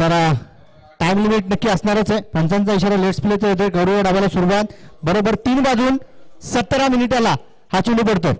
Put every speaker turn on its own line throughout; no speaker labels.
तर time limit नक्की असणारच आहे. पंचांचा इशारा लेट्स प्लेचा येतोय. गौरव डावाला सुरुवात बरोबर 3 वाजून 17 मिनिटाला हा चेंडू पडतो.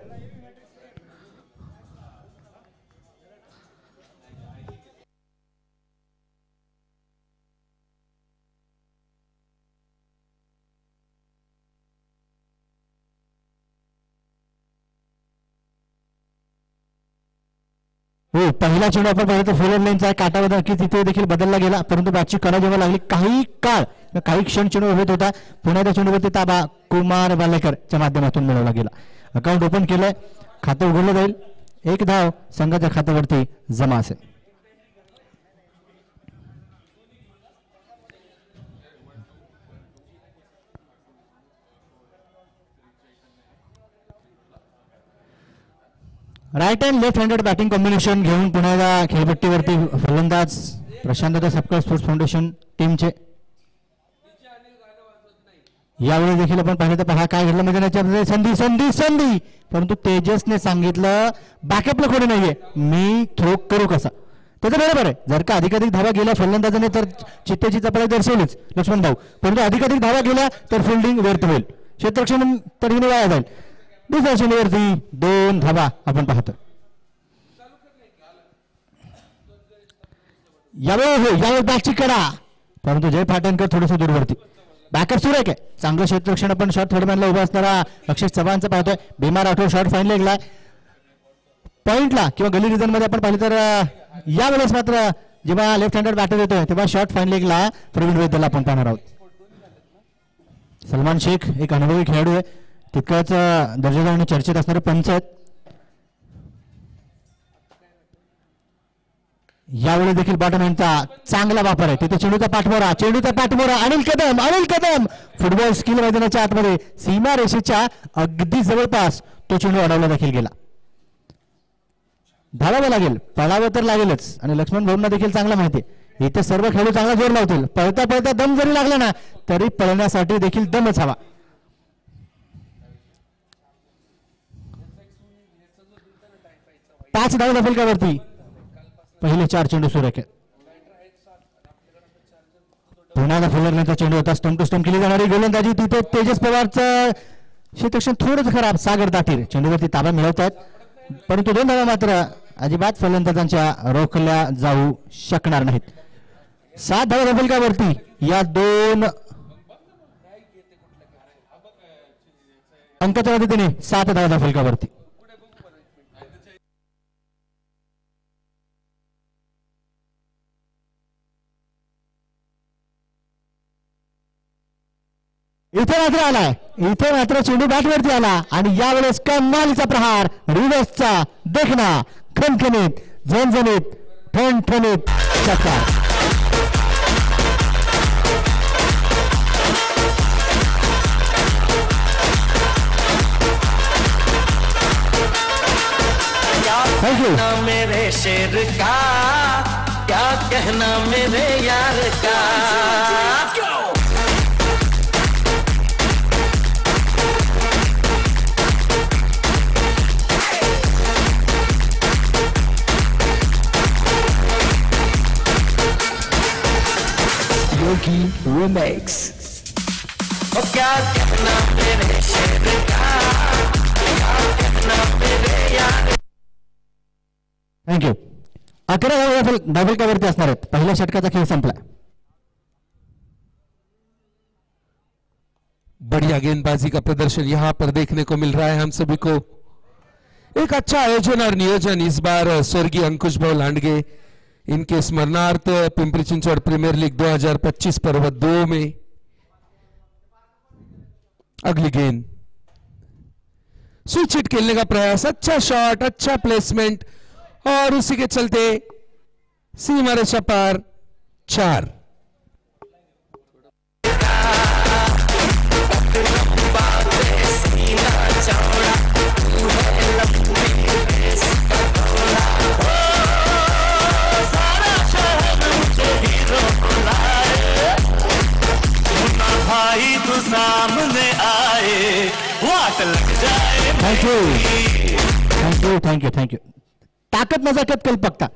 हो, पहिला चेंडू आपण पाहिलं फोलर लाईनचा काटावर नक्की तिथे देखील बदलला गेला, परंतु बॅटची करा जेव्हा लागली काही क्षण चेंडू हवेत होता. पुण्याच्या चेंडूवरती ताबा कुमार बालेकरच्या माध्यमातून मिळवला गेला. अकाउंट ओपन केलंय, खातं उघडलं जाईल. 1 धाव संघाच्या खात्यावरती जमा असेल. Right and left handed batting combination घेऊन पुण्याला खेळपट्टीवरती फलंदाज प्रशांत सपकाळ स्पोर्ट्स फाउंडेशन टीमचे. यावेळी देखील आपण पाहिलं तर पहा काय घडलं मैदानाच्या संधी संधी संधी, परंतु तेजसने सांगितलं बॅकअपला कोणी नाहीये, मी थ्रो करू कसा. त्याचं बरोबर आहे, जर का अधिकाधिक धावा गेल्या फलंदाजाने तर चित्तेची चपळाई दर्शवलीच लक्ष्मण भाऊ, परंतु अधिकाधिक धावा गेल्या तर फिल्डिंग व्यर्थ होईल, क्षेत्ररक्षण तरीने वाया जाईल. दुसऱ्या चेंडूवरती 2 धावा आपण पाहतो. यावेळी बॅटची करा, परंतु जय फाटणकर थोडंसं दूरवरती. बॅकअप सुरेख आहे, चांगलं क्षेत्ररक्षण आपण शॉर्ट थर्ड मॅनला उभा असणारा अक्षय चव्हाणचा पाहतोय. भीमा राठोड शॉर्ट फाईन लेगला पॉइंटला किंवा गली रिझन मध्ये आपण पाहिलं तर यावेळेस मात्र जेव्हा लेफ्ट हँडेड बॅटर येतोय तेव्हा शॉर्ट फाईन लेगला प्रवीण वैद्यला आपण पाहणार आहोत. सलमान शेख एक अनुभवी खेळाडू आहे, तितकंच दर्जेदार आणि चर्चेत असणारे पंच आहेत. यावेळी देखील बॉटम हँडचा चांगला वापर आहे, तिथे चेंडूचा पाठमोरा अनिल कदम फुटबॉल स्किल मैदानाच्या आतमध्ये सीमा रेषेच्या अगदी जवळपास तो चेंडू अडवला देखील गेला. धावावं लागेल, पळावं तर लागेलच, आणि लक्ष्मण भाऊंना देखील चांगला माहिती आहे इथे सर्व खेळाडू चांगला जोर लावतील. पळता दम जरी लागला ना तरी पळण्यासाठी देखील दमच हवा. पाच धावा फलकावरती पहिले 4 चेंडू सुरेख आहेत. पुण्याला फुलरचा चेंडू होता, स्टंप टू स्टंप केली जाणारी गोलंदाजी, तिथे तेजस पवारचं क्षेत्ररक्षण थोडंच खराब. सागर दाटीर चेंडूवरती ताबा मिळवत आहेत, परंतु 2 धावा मात्र अजिबात फलंदाजांच्या रोखल्या जाऊ शकणार नाहीत. 7 धावा फलकावरती या 2 अंकाच्या मदतीने 7 धावा फलकावरती. इथे मात्र चेंडू बॅटवरती आला आणि यावेळेस कमालीचा प्रहार, रिव्हर्सचा देखना, खणखणीत झणझणीत ठणठणीत षटकार.
थँक्यू. मेरे शेर का क्या कहना मेरे यार का.
Remix.
क्या कहना मेरे शेर का, क्या कहना मेरे यार.
थँक्यू. 11 धावफलकावरती असणार आहेत. पहिल्या षटकाचा खेळ संपला.
बढ़िया गेंदबाजी का प्रदर्शन यहाँ पर देखने को मिल रहा है हम सभी को. एक अच्छा आयोजन और नियोजन इस बार स्वर्गीय अंकुश भाऊ लांडगे इनके स्मरणार्थ पिंपरी चिंचवड़ प्रीमियर लीग 2025 पर्व 2 में. अगली गेंद स्विच हिट खेलने का प्रयास, अच्छा शॉट, अच्छा प्लेसमेंट, और उसी के चलते सीमा रेखा पार 4.
भाई तू सामने आए वाट लग जाए.
थँक्यू. ताकद नजाकत कल्पकता.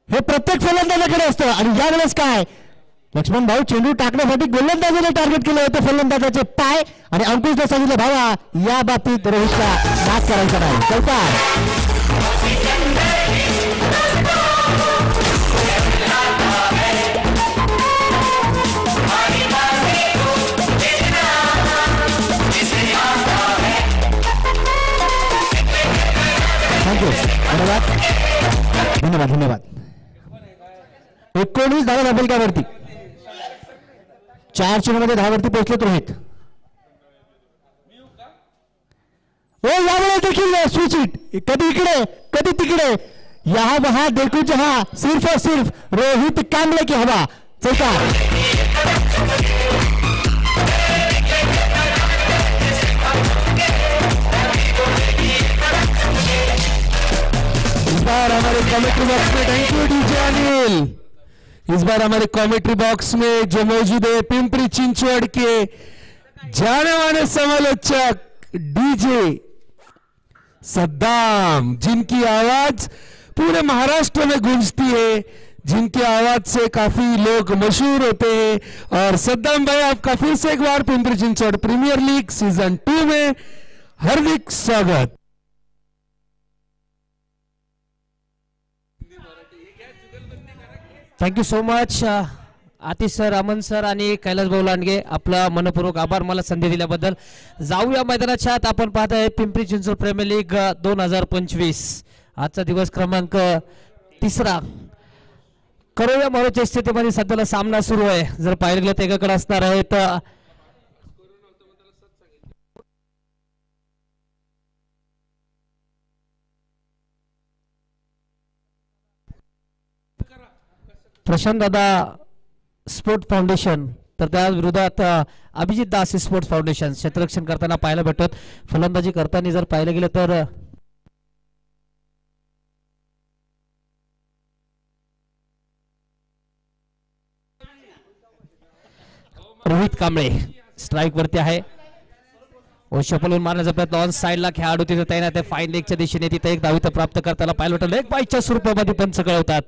हे प्रत्येक फलंदाजाकडे असतं. आणि यावेळेस काय, लक्ष्मण भाऊ चेंडू टाकण्यासाठी गोलंदाजाने टार्गेट केलं होतं फलंदाजाचे पाय, आणि अंकुशने सांगितलं भावा या बाबतीत रोहितचा नाश करायचा नाही. चौकार. थँक्यू, धन्यवाद धन्यवाद धन्यवाद. 19 धावा धाबलक्यावरती, 4 चेंडूमध्ये धावावरती पोहोचलेत रोहित. हो, यावेळेस देखील स्विच हिट, कधी इकडे कधी तिकडे, यहाँ वहां देखो जहां, सिर्फ और सिर्फ रोहित कांबळे की हवा. चौकार.
हमारे कमेंट्री बॉक्स में थैंक यू डीजे अनिल. इस बार हमारे कमेंट्री बॉक्स में जो मौजूद है पिंपरी चिंचवड़ के जाने माने समालोचक डीजे सद्दाम, जिनकी आवाज पूरे महाराष्ट्र में गूंजती है, जिनकी आवाज से काफी लोग मशहूर होते हैं. और सद्दाम भाई, आपका फिर से एक बार Pimpri Chinchwad premier league season 2 में हार्दिक स्वागत.
Thank you so much Atish sir, Aman sir आणि कैलास भाऊ लांडगे, आपला मनपूर्वक आभार मला संधी दिल्याबद्दल. जाऊया मैदानाच्या आत. आपण पाहताय पिंपरी चिंचवड प्रीमियर लीग 2025. आजचा दिवस क्रमांक 3. करोया मोरोच्या स्थितीमध्ये सध्याला सामना सुरू आहे. जर पाहिलं गेलं तर एकाकडे असणार आहे तर प्रशांत दादा स्पोर्ट फाउंडेशन, तर त्या विरोधात अभिजित दास स्पोर्ट्स फाउंडेशन क्षेत्ररक्षण करताना पाहायला भेटत. फलंदाजी करताना जर पाहिलं गेलं तर रोहित कांबळे स्ट्राईक वरती आहे. शपलून मारण्याचा प्रयत्न ऑन साइडला खेळाडू तिथे तैनात आहे. फाईन लेगच्या दिशेने तिथे एक धावित प्राप्त करताना पाहायला भेटलं. लेग बाईच्या स्वरूपामध्ये पंच कळवतात,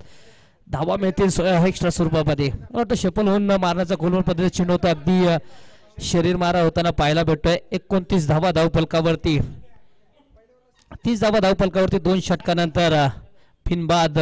धावा मिळतील एक्स्ट्रा स्वरूपामध्ये. वाटतं शपल होऊन मारण्याचा गोलवर पद्धतीने चेंडू होता, अगदी शरीर मारा होताना पाहायला भेटतोय. 29 धावा धावफलकावरती, 30 धावा धावफलकावरती 2 षटकानंतर फिनबाद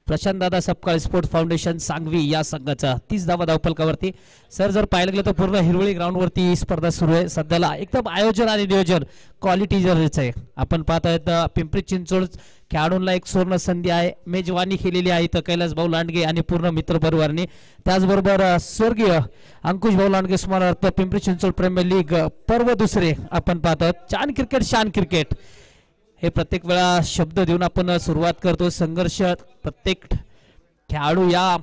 प्रशांत दादा सपकाळ स्पोर्ट्स फाउंडेशन सांगवी या संघाचा 30 धावा धावफलकावरती. सर जर पाहायला गेलं तर पूर्ण हिरवळी ग्राउंड वरती स्पर्धा सुरू आहे सध्याला. एकदम आयोजन आणि नियोजन क्वालिटी जरच आहे. आपण पाहतायत पिंपरी चिंचवड खेळाडूंना एक सुवर्ण संधी आहे. मेजवानी केलेली आहे तर कैलास भाऊ लांडगे आणि पूर्ण मित्र परिवाराने. त्याचबरोबर स्वर्गीय अंकुश भाऊ लांडगे स्मरणार्थ पिंपरी चिंचवड प्रीमियर लीग पर्व 2 आपण पाहतात. चान क्रिकेट शान क्रिकेट हे प्रत्येक वेळा शब्द देऊन आपण सुरुवात करतो. संघर्ष प्रत्येक खेळाडू या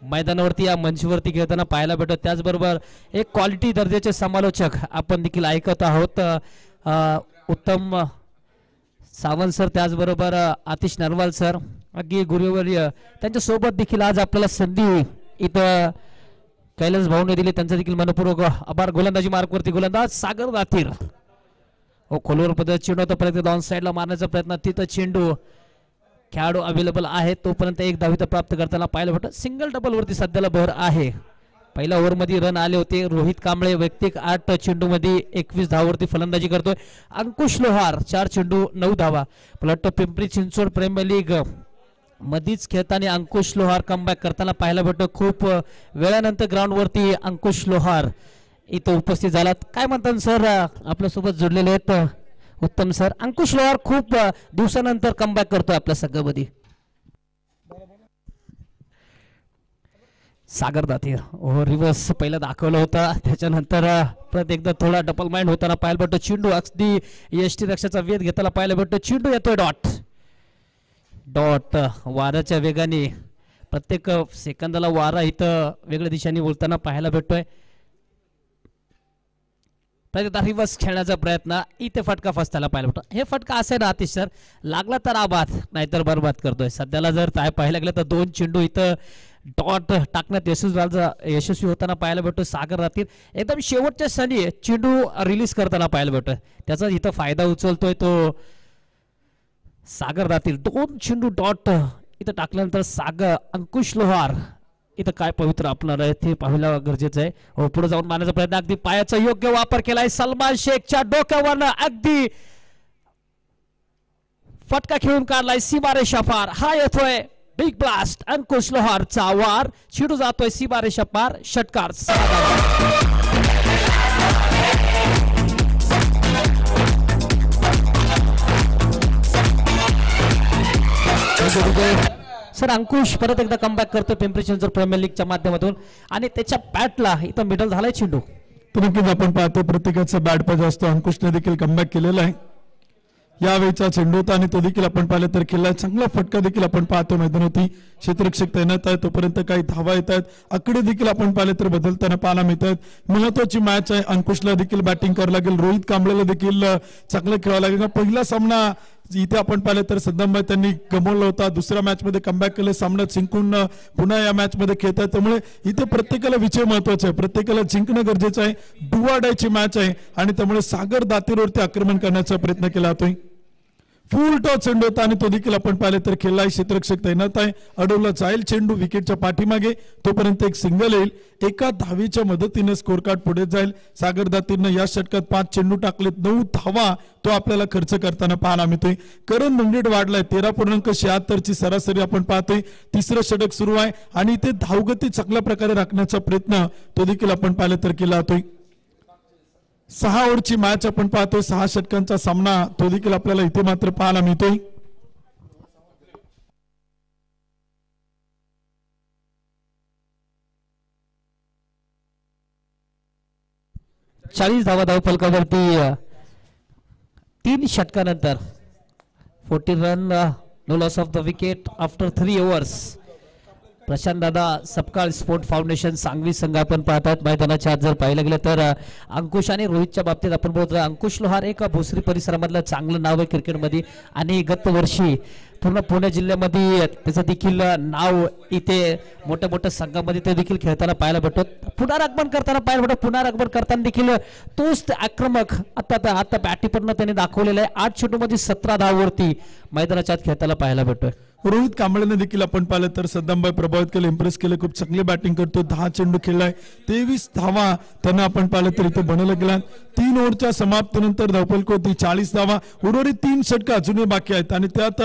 मैदानावरती या मंचवरती खेळताना पाहायला भेटतो. त्याचबरोबर एक क्वालिटी दर्जाचे समालोचक आपण देखील ऐकत आहोत. उत्तम सावंत सर, त्याचबरोबर आतिश नरवाल सर, अगदी गुरुवर्य, त्यांच्या सोबत देखील आज आपल्याला संधी इथं कैलास भाऊने दिली, त्यांचा देखील मनपूर्वक आभार. गोलंदाजी मार्कवरती गोलंदाज सागर दातीर, खोलवर पद्धत चेंडू होता, परत ऑन साइडला मारण्याचा प्रयत्न, तिथं चेंडू खेळाडू अवेलेबल आहे तोपर्यंत एक धावित प्राप्त करताना पाहायला भेटत. सिंगल डबल वरती सध्याला भर आहे. पहिल्या ओव्हरमध्ये रन आले होते. रोहित कांबळे वैयक्तिक 8 चेंडूमध्ये 21 धावावरती फलंदाजी करतोय. अंकुश लोहार 4 चेंडू 9 धावा. प्लॉट पिंपरी चिंचवड प्रीमियर लीग मधीच खेळताना अंकुश लोहार कमबॅक करताना पाहायला भेटतो. खूप वेळानंतर ग्राउंड वरती अंकुश लोहार इथं उपस्थित झालात. काय म्हणतात सर, आपल्यासोबत जोडलेले आहेत उत्तम सर. अंकुश लोहार खूप दिवसानंतर कमबॅक करतोय आपल्या संघामध्ये. सागर दातीर रिव्हर्स पहिला दाखवलं होता, त्याच्यानंतर परत एकदा थोडा डबल माइंड होताना पाहायला भेटतो. चेंडू अगदी यष्टी रक्षाचा वेध घेताना पाहायला भेटतो. चेंडू येतोय डॉट डॉट वाऱ्याच्या वेगाने प्रत्येक सेकंदाला वारा इथं वेगळ्या दिशेने बोलताना पाहायला भेटतोय. रिव्हर्स खेळण्याचा प्रयत्न, इथे फटका फसताना पाहायला भेटतो. हे फटका असे ना आतिश सर, लागला तर आबाद नाहीतर बरबाद करतोय. सध्याला जर पाहायला गेलं तर 2 चेंडू इथं डॉट टाकण्यात यशस्वी होताना पाहायला भेटतो. सागर रातील एकदम शेवटच्या क्षणी चेंडू रिलीज करताना पाहायला भेटतोय. त्याचा इथं फायदा उचलतोय तो सागर रातील. 2 चेंडू डॉट इथं टाकल्यानंतर अंकुश लोहार इथं काय पवित्र आपलं आहे ते पाहायला गरजेचं आहे. हो, पुढे जाऊन मारण्याचा प्रयत्न, अगदी पायाचा योग्य वापर केलाय सलमान शेखच्या डोक्यावरनं, अगदी फटका खेळून काढलाय सीमारेषा पार. हा येतोय बिग ब्लास्ट, अंकुश लोहारचा वार चिडू जातोय सीमारेषा पार, षटकार. सर अंकुश परत एकदा कमबॅक करतो पिंपरी चिंचवड प्रीमियर लीगच्या माध्यमातून आणि त्याच्या बॅटला इथं मिडल झालाय चेंडू.
तर नक्कीच आपण पाहतो प्रत्येकाचा बॅट पास असतो. अंकुशने देखील कमबॅक केलेला आहे. यावेळीचा चेंडू होता आणि तो देखील आपण पाहिलं तर केला. चांगला फटका देखील आपण पाहतो मैदानावरती. क्षेत्ररक्षक तैनात आहे तोपर्यंत काही धावा येत आहेत. आकडे देखील आपण पाहिले तर बदलताना पाहायला मिळत आहेत. महत्वाची मॅच आहे. अंकुशला देखील बॅटिंग करावं लागेल. रोहित कांबळेला देखील चांगलं खेळावं लागेल. पहिला सामना इथे आपण पाहिलं तर सद्दामभाई त्यांनी गमावला होता. दुसऱ्या मॅच मध्ये कमबॅक केलं, सामना जिंकून पुन्हा या मॅच मध्ये खेळतात. त्यामुळे इथे प्रत्येकाला विजय महत्वाचा आहे. प्रत्येकाला जिंकणं गरजेचं आहे. डुवाडायची मॅच आहे आणि त्यामुळे सागर दातीरवरती आक्रमण करण्याचा प्रयत्न केला जातोय. फुल टॉस चेंडू होता आणि तो देखील आपण पाहिले तर खेळला. क्षेत्ररक्षक तैनात आहे. अडवला जाईल चेंडू विकेटच्या पाठीमागे, तोपर्यंत एक सिंगल येईल. एका धावीच्या मदतीने स्कोर कार्ड पुढे जाईल. सागर दातीरनं या षटकात 5 चेंडू टाकलेत, 9 धावा तो आपल्याला खर्च करताना पाहायला मिळतोय. करण रन वाढलाय 13.76 ची सरासरी आपण पाहतोय. तिसरं षटक सुरू आहे आणि इथे धावगती चांगल्या प्रकारे राखण्याचा प्रयत्न तो देखील आपण पाहिलं तर केला जातोय. 6 ओव्हरची मॅच आपण पाहतोय. 6 षटकांचा सामना तो देखील आपल्याला इथे मात्र पाहायला मिळतोय.
चाळीस धावा धावफलकावरती 3 षटकानंतर 14 run, no loss of the wicket after 3 overs. Prashant Dada Sapkal sport foundation Sangvi संघ आपण पाहतात मैदानाच्या. आज जर पाहिलं गेलं तर अंकुश आणि रोहितच्या बाबतीत आपण बोलतो. अंकुश लोहार एक भोसरी परिसरामधलं चांगलं नाव आहे क्रिकेटमध्ये आणि गत वर्षी पूर्ण पुणे जिल्ह्यामध्ये त्याचं देखील नाव इथे मोठ्या मोठ्या संघामध्ये ते देखील खेळताना पाहायला भेटतो. पुनरागमन करताना पाहायला भेटतो. पुनरागमन करताना देखील तोच आक्रमक आता बॅटीपरनं त्यांनी दाखवलेलं आहे. 8 चेंडूमध्ये 17 धावांवरती मैदानाच्या आत खेळताना पाहायला भेटतोय.
रोहित कांबळेने देखील आपण पाहिलं तर सद्दामभाई प्रभावित केलं, इम्प्रेस केलं. खूप चांगली बॅटिंग करतो. 10 चेंडू खेळलाय, 23 धावा त्यांना आपण पाहिलं तर इथे बनवलं गेला. 3 ओव्हरच्या समाप्तीनंतर धावफलक होती 40 धावा. उर्वरित 3 षटक अजूनही बाकी आहेत आणि त्यात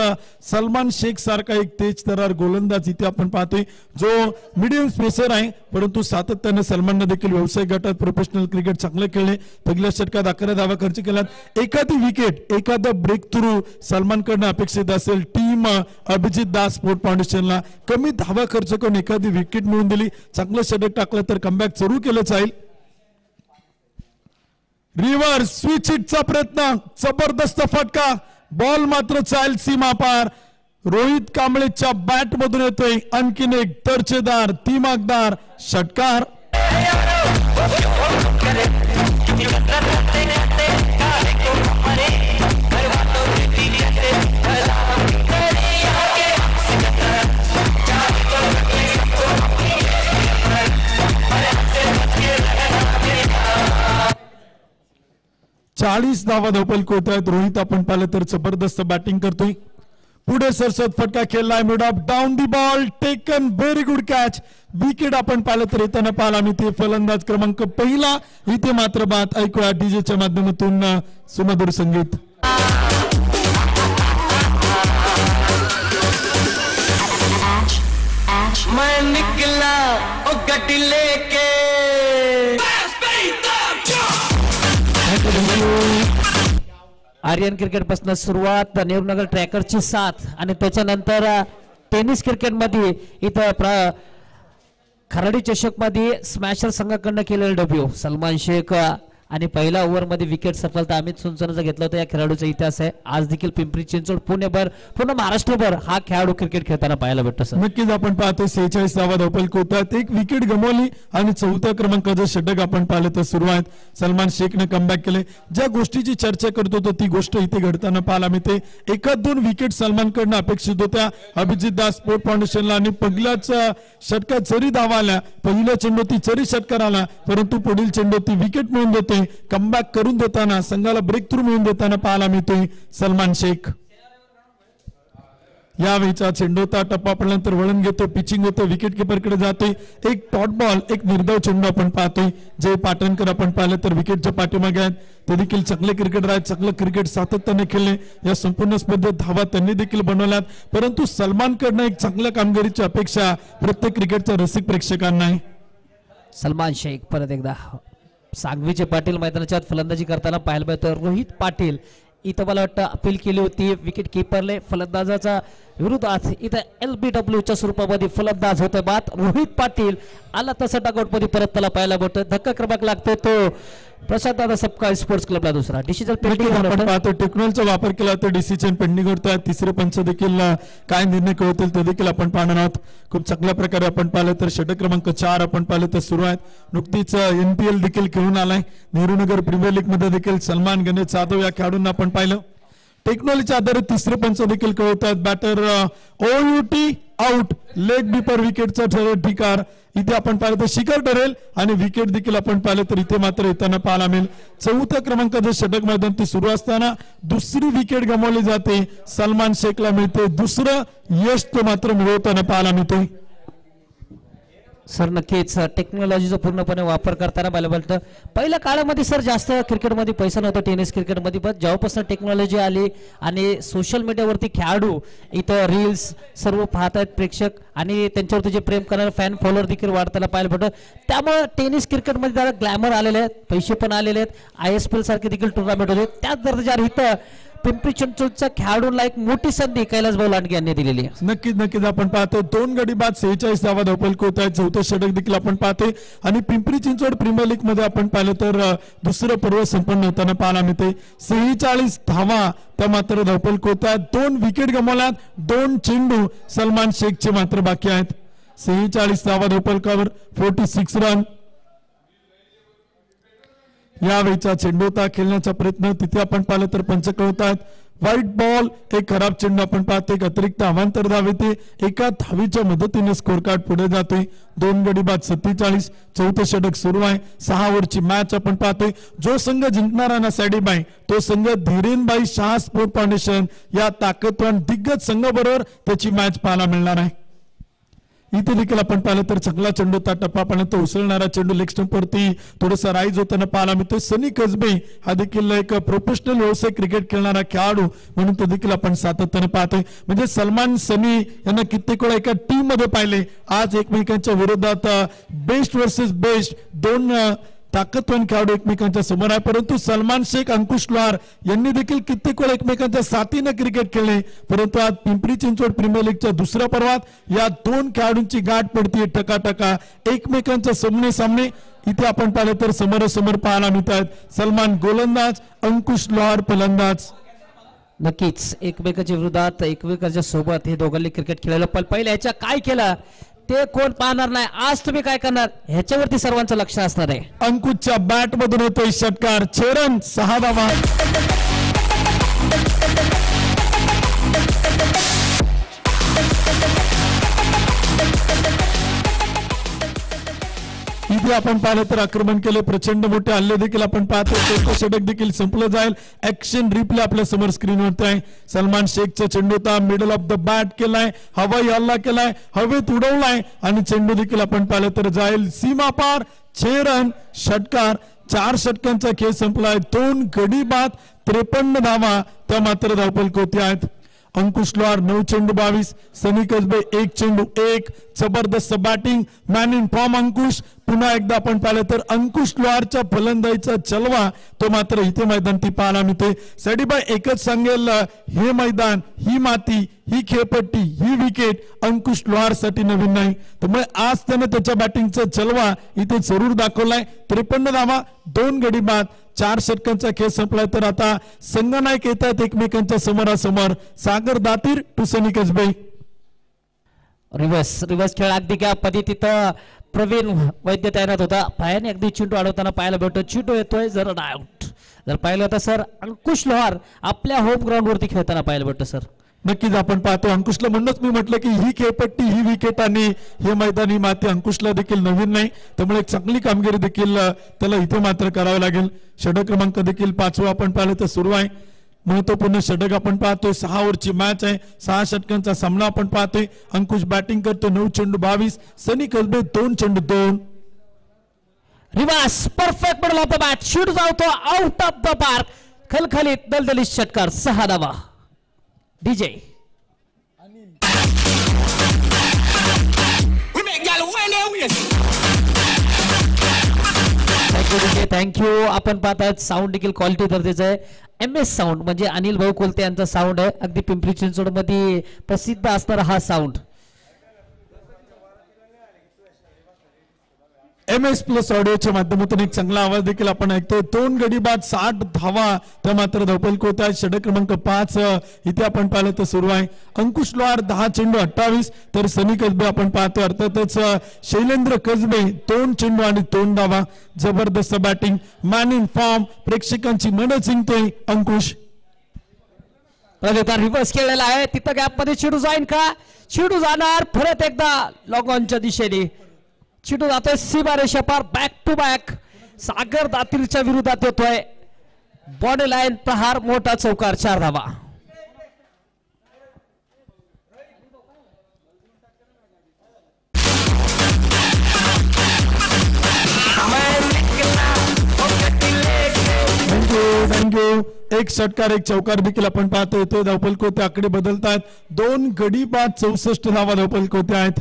सलमान शेख सारखा एक तेज तरार गोलंदाज इथे आपण पाहतोय जो मिडियम स्पेसर आहे, परंतु सातत्याने सलमानने देखील व्यावसायिक गटात प्रोफेशनल क्रिकेट चांगले खेळले. पहिल्या षटकात 11 धावा खर्च केल्यात. एखादी विकेट, एखादा ब्रेक थ्रू सलमानकडनं अपेक्षित असेल. टीम अभिजित दास स्पोर्ट फाउंडेशनला कमी धावा खर्च करून एखादी विकेट मिळवून दिली, चांगलं षटक टाकलं तर कमबॅक सुरू केलं जाईल. रिव्हर्स स्विच हिटचा प्रयत्न, जबरदस्त फटका, बॉल मात्र चाल सीमा पार. रोहित कांबळेच्या बॅट मधून येतोय आणखीन एक दर्जेदार दिमागदार षटकार. धावा धावफलक होत आहेत. रोहित आपण पाहिलं तर जबरदस्त बॅटिंग करतोय. पुढे सरसत फटका खेळलाय. Mid of down the ball taken, very good catch. Wicket आपण पाहिलं तर येताना पाहायला मिळते. फलंदाज क्रमांक पहिला इथे मात्र बात ऐकूया डीजेच्या माध्यमातून सुमधुर संगीत.
मैं निकला ओ गड्डी लेके.
आर्यन क्रिकेट पासून सुरुवात, नेहरूनगर ट्रॅकरची साथ आणि त्याच्यानंतर टेनिस क्रिकेट मध्ये इथं खराडी चषक मध्ये स्मॅशर संघाकडनं केलेलं डेब्यू सलमान शेख आणि पहिल्या ओव्हर मध्ये विकेट सफलता अमित सुनसनचा घेतला होता. या खेळाडूचा इतिहास आहे. आज देखील पिंपरी चिंचवड, पुणेभर, पूर्ण महाराष्ट्रभर हा खेळाडू क्रिकेट खेळताना पाहायला भेटतो. सर
नक्कीच आपण पाहतो 46 धावा धावफलक होतात. एक विकेट गमावली आणि 4थ्या क्रमांकाचं षटक आपण पाहिलं तर सुरू आहेत. सलमान शेखने कमबॅक केले. ज्या गोष्टीची चर्चा करत होतो ती गोष्ट इथे घडताना पाहायला मिळते. 1-2 विकेट सलमानकडनं अपेक्षित होत्या अभिजित दास स्पोर्ट फाउंडेशनला आणि पहिल्याच षटकात जरी धावा आल्या, पहिल्या चेंडूती जरी षटकार आला, परंतु पुढील चेंडूती विकेट मिळून देते. कमबॅक करून देताना संघाला ब्रेक थ्रू मिळून देताना पाहायला मिळतोय सलमान शेख. यावेळीचा चेंडू होता, टप्पा पडल्यानंतर वळण घेतो, पिचिंग होतो, विकेट किपरकडे जातोय, एक डॉट बॉल, एक निर्धाव चेंडू आपण पाहतोय. जे पाटणकर आपण पाहिलं तर विकेटच्या पाठीमागे आहेत, ते देखील चांगले क्रिकेटर आहेत, चांगलं क्रिकेट सातत्याने खेळले. या संपूर्ण स्पर्धेत धावा त्यांनी देखील बनवल्यात, परंतु सलमानकडनं एक चांगल्या कामगिरीची अपेक्षा प्रत्येक क्रिकेटच्या रसिक प्रेक्षकांना आहे.
सलमान शेख परत एकदा सांगवीचे पाटील मैदानाच्या आत फलंदाजी करताना पाहायला मिळतं. रोहित पाटील इथं मला वाटतं अपील केली होती विकेट किपरले फलंदाजाचा विरोधात. इथं LBW च्या स्वरूपामध्ये फलंदाज होते बाद. रोहित पाटील आला तसा डगआउट मध्ये परत त्याला पाहायला मिळतं. धक्का क्रमांक लागतो तो प्रसाद दादा सपकाळ स्पोर्ट्स क्लबला दुसरा. डिसिजन
आपण पाहतो टेक्नॉलॉजीचा वापर केला तर डिसिजन पेंडिंग होतोय. तिसरे पंच देखील काय निर्णय कळवतील ते देखील आपण पाहणार आहोत. खूप चांगल्या प्रकारे आपण पाहिलं तर षटक क्रमांक 4 आपण पाहिलं तर सुरू आहेत. नुकतीच NPL देखील खेळून आलाय. नेहरूनगर प्रीमियर लीग मध्ये देखील सलमान गणेश जाधव या खेळाडूंना आपण पाहिलं. टेक्नॉलॉजीच्या आधारे तिसरे पंच देखील कळवतात. Batter OUT out, leg before विकेटचा ठरेल ठिकाण. इथे आपण पाहिलं तर शिखर ठरेल आणि विकेट देखील आपण पाहिलं तर इथे मात्र येताना पाहायला मिळेल. चौथ्या क्रमांकाचं षटक मैदान ती सुरू असताना दुसरी विकेट गमावली जाते, सलमान शेखला मिळते. दुसरं यश तो मात्र मिळवताना पाहायला मिळते.
सर नक्कीच टेक्नॉलॉजीचा पूर्णपणे वापर करताना पाहायला मिळतं. पहिल्या काळामध्ये सर जास्त क्रिकेटमध्ये पैसा नव्हता, टेनिस क्रिकेटमध्ये, पण जेव्हापासून टेक्नॉलॉजी आली आणि सोशल मीडियावरती खेळाडू इथं रील्स सर्व पाहत आहेत प्रेक्षक आणि त्यांच्यावरती जे प्रेम करणारे फॅन फॉलोअर देखील वाढताना पाहायला मिळतं. त्यामुळे टेनिस क्रिकेटमध्ये जरा ग्लॅमर आलेले आहेत, पैसे पण आलेले आहेत, ISPL सारखे देखील टुर्नामेंट होते. त्याच दर्जावर इथं पिंपरी चिंचवडच्या खेळाडूंना एक मोठी संधी कैलास भाऊ लांडगे यांनी दिलेली आहे.
नक्कीच आपण पाहतो 2 गडी बाद 46 धावा धावपल होत आहेत. चौथं षटक देखील आपण पाहतोय आणि पिंपरी चिंचवड प्रीमियर लीग मध्ये आपण पाहिलं तर दुसरं पर्व संपन्न होताना पाहायला मिळते. 46 धावा त्या मात्र धावपल होत आहेत. 2 विकेट गमावल्यात, 2 चेंडू सलमान शेखचे मात्र बाकी आहेत. 46 धावा धावपलकावर 46 रन. यावेळीचा चेंडू होता, खेळण्याचा प्रयत्न तिथे आपण पाहिलं तर पंच कळवतात. व्हाईट बॉल, एक खराब चेंडू आपण पाहतो. एक अतिरिक्त अवांतर धाव येते, एका धावीच्या मदतीने स्कोर कार्ड पुढे जातोय. 2 गडी बाद 47. चौथं षटक सुरू आहे. 6 ओव्हरची मॅच आपण पाहतोय. जो संघ जिंकणारा ना सॅडीबाई तो संघ धीरेनबाई शाह स्पोर्ट फाउंडेशन या ताकदवान दिग्गज संघाबरोबर त्याची मॅच पाहायला मिळणार आहे. इथे देखील आपण पाहिलं तर चांगला चेंडू टप्पा पर्यंत उसळणारा चेंडू लेग स्टंपवरती थोडासा राईज होताना पाहायला मिळतोय. सनी कसबे हा देखील एक प्रोफेशनल व्यवसाय क्रिकेट खेळणारा खेळाडू म्हणून तो देखील आपण सातत्याने पाहतोय. म्हणजे सलमान, सनी यांना कित्येक वेळा एका टीम मध्ये पाहिले. आज एकमेकांच्या विरोधात बेस्ट वर्सेस बेस्ट 2 ताकदवान खेळाडू एकमेकांच्या समोर आहे. परंतु सलमान शेख, अंकुश लोहार यांनी देखील कित्येक वेळा एकमेकांच्या साथीने क्रिकेट खेळले. परंतु आज पिंपरी चिंचवड प्रीमियर लीगच्या दुसऱ्या पर्वात या 2 खेळाडूंची गाठ पडते टकाटका. एकमेकांच्या सामने इथे आपण पाहिलं तर समोरासमोर पाहायला मिळत आहेत. सलमान गोलंदाज, अंकुश लोहार फलंदाज.
नक्कीच एकमेकांच्या विरोधात एकमेकांच्या सोबत हे दोघांनी क्रिकेट खेळायला पहिले ह्याच्या काय केलं ते कोण पाहणार नाही. आज तुम्ही काय करणार ह्याच्यावरती सर्वांचं लक्ष असणार आहे.
अंकुशच्या बॅट मधून होतोय षटकार. 6 रन 6 धावा. इथे आपण पाहिलं तर आक्रमण केले, प्रचंड मोठे हल्ले देखील आपण पाहतो. चौथं षटक देखील संपलं जाईल. ऍक्शन रिप्ले आपल्या समोर स्क्रीनवरती आहे. सलमान शेखचा चेंडू होता, मिडल ऑफ द बॅट केलाय, हवाई हल्ला केलाय, हवेत उडवलाय आणि चेंडू देखील आपण पाहिलं तर जाईल सीमा पार. 6 रन षटकार. 4 षटकांचा खेळ संपलाय. 2 गडी बाद 53 धावा त्या मात्र धावपलकोती आहेत. अंकुश लोहार 9 चेंडू 22. सनी कसबे 1 चेंडू 1. जबरदस्त बॅटिंग, मॅन इन फॉर्म अंकुश. पुन्हा एकदा आपण पाहिलं तर अंकुश लोहारच्या फलंदाजीचा चलवा तो मात्र इथे मैदान ती पाहायला मिळते. सॅडीबाई एकच सांगेल, हे मैदान, ही माती, ही खेळपट्टी, ही विकेट अंकुश लोहार साठी नवीन नाही. त्यामुळे आज त्यानं त्याच्या बॅटिंगचा चलवा इथे जरूर दाखवलाय. 53 धावा 2 गडी बाद 4 षटकांचा खेळ संपलाय. तर आता संघनायक येतात एकमेकांच्या समोरासमोर. सागर Datir to Sunny Kasbe.
Reverse खेळ अगदी क्या पद्धतीत प्रवीण वैद्य तैनात होता. पायाने अगदी चिंटू अडवताना पाहायला भेटतो. चिंटू येतोय जर आउट. जर पाहिलं होतं सर अंकुश लोहार आपल्या होम ग्राउंड वरती खेळताना पाहायला भेटतं सर.
नक्कीच आपण पाहतो अंकुशला. म्हणूनच मी म्हटलं की ही खेळपट्टी, ही विकेट आणि हे मैदान, ही माती अंकुशला देखील नवीन नाही. त्यामुळे एक चांगली कामगिरी देखील त्याला इथे मात्र करावी लागेल. षटक क्रमांक देखील 5वा आपण पाहिलं तर सुरू आहे. महत्वपूर्ण षटक आपण पाहतोय. 6 ओव्हरची मॅच आहे. 6 षटकांचा सामना आपण पाहतोय. अंकुश बॅटिंग करतो. 9 चेंडू 22. सनी कसबे 2 चेंडू 2.
रिवास perfect middle of the bat shoot जातो आउट ऑफ द पार्क. खलखलीत दलदलीत षटकार 6 धावा. DJ thank you. आपण पाहतात साऊंड देखील क्वालिटी दर्जाचं आहे. MS साऊंड म्हणजे अनिल भाऊ कोलते यांचा साऊंड आहे. अगदी पिंपरी चिंचवड मध्ये प्रसिद्ध असणारा हा साऊंड.
MS प्लस ऑडिओच्या माध्यमातून एक चांगला आवाज देखील आपण ऐकतोय. 2 गडी बाद 60 धावा त्या मात्र धावपल होत आहेत. षटक क्रमांक 5 इथे आपण पाहिलं तर सुरू आहे. अंकुश लोहार 10 चेंडू 28 तर सनी कसबे आपण पाहतोय. अर्थातच शैलेंद्र कसबे 2 चेंडू आणि 2 धावा. जबरदस्त बॅटिंग. Man in form. प्रेक्षकांची मन जिंकतोय अंकुश.
रिव्हर्स केलेला आहे. तिथं गॅप मध्ये चिडू जाईन का? चिडू जाणार. परत एकदा लॉग ऑनच्या दिशेने चिटू जातोय सीमा रेषा पार. बॅक टू बॅक सागर दातीरच्या विरोधात होतोय. बॉडी लाईन प्रहार मोठा चौकार 4 धावा.
थँक्यू. एक षटकार एक चौकार देखील आपण पाहतो येतोय. धावपल कोते आकडे बदलतात. 2 गडी बाद 64 धावा धावपल कोते आहेत.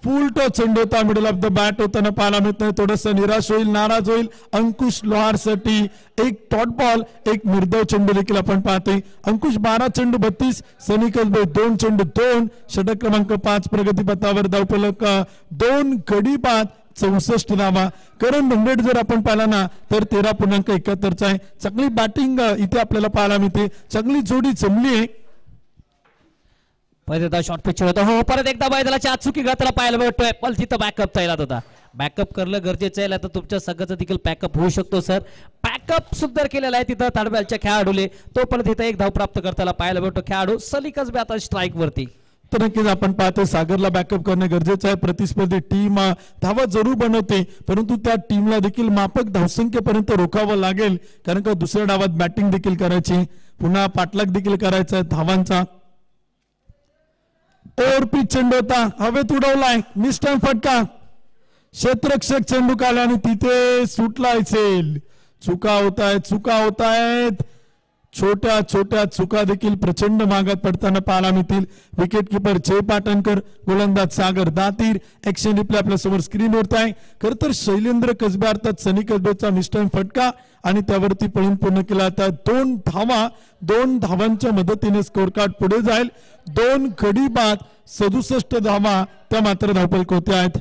फुल टॉस चेंडू होता. मिडल ऑफ द बॅट होताना पाहायला मिळत नाही. थोडंसं निराश होईल, नाराज होईल अंकुश लोहार साठी. एक डॉट बॉल एक निर्धाव चेंडू देखील आपण पाहतोय. अंकुश 12 चेंडू 32. सनी कसबे 2 चेंडू 2. षटक क्रमांक 5 प्रगतीपथावर. धावफलक 2 गडी बाद 64 धावा. करण भंगेट जर आपण पाहिला ना तर 13.71 आहे. चांगली बॅटिंग इथे आपल्याला पाहायला मिळते. चांगली जोडी जमली आहे.
पहिल्यांदा शॉर्ट पिच होता. हो परत एकदा मैदानाच्या आत चुकी त्याला पाहायला मिळतोय. पण तिथं बॅकअप तयार होता. बॅकअप करणं गरजेचं आहे. आता तुमच्या संघाचा देखील बॅकअप होऊ शकतो सर. बॅकअप सुंदर केलेला आहे तिथं ताडब्यालच्या खेळाडूले. तो पण तिथं एक धाव प्राप्त करताना पाहायला मिळतो खेळाडू. सनी कसबे आता स्ट्राईक वरती.
तर नक्कीच आपण पाहतो सागरला बॅकअप करणं गरजेचं आहे. प्रतिस्पर्धी टीम धावा जरूर बनवते परंतु त्या टीमला देखील माफक धावसंख्येपर्यंत रोखावं लागेल. कारण का दुसऱ्या डावात बॅटिंग देखील करायची. पुन्हा पाठलाग देखील करायचा धावांचा. ओव्हर पिच चेंडू होता. हवेत उडवलाय. मिस टाइम फटका. क्षेत्ररक्षक चेंडू काढला आणि तिथे सुटला असेल. चुका होत आहेत. छोट्या छोट्या चुका देखील प्रचंड मागात पडताना पाहायला मिळतील. विकेट किपर जय पाटणकर, गोलंदाज सागर दातीर. ऍक्शन रिप्ले आपल्या समोर स्क्रीनवरती आहे. खर तर शैलेंद्र कसबे अर्थात सनी कसबेचा मिस टाइम फटका आणि त्यावरती पळून पूर्ण केला होता. 2 धावा. 2 धावांच्या मदतीने स्कोर कार्ड पुढे जाईल. 2 गडी बाद 67 धावा त्या मात्र धावपल होते आहेत.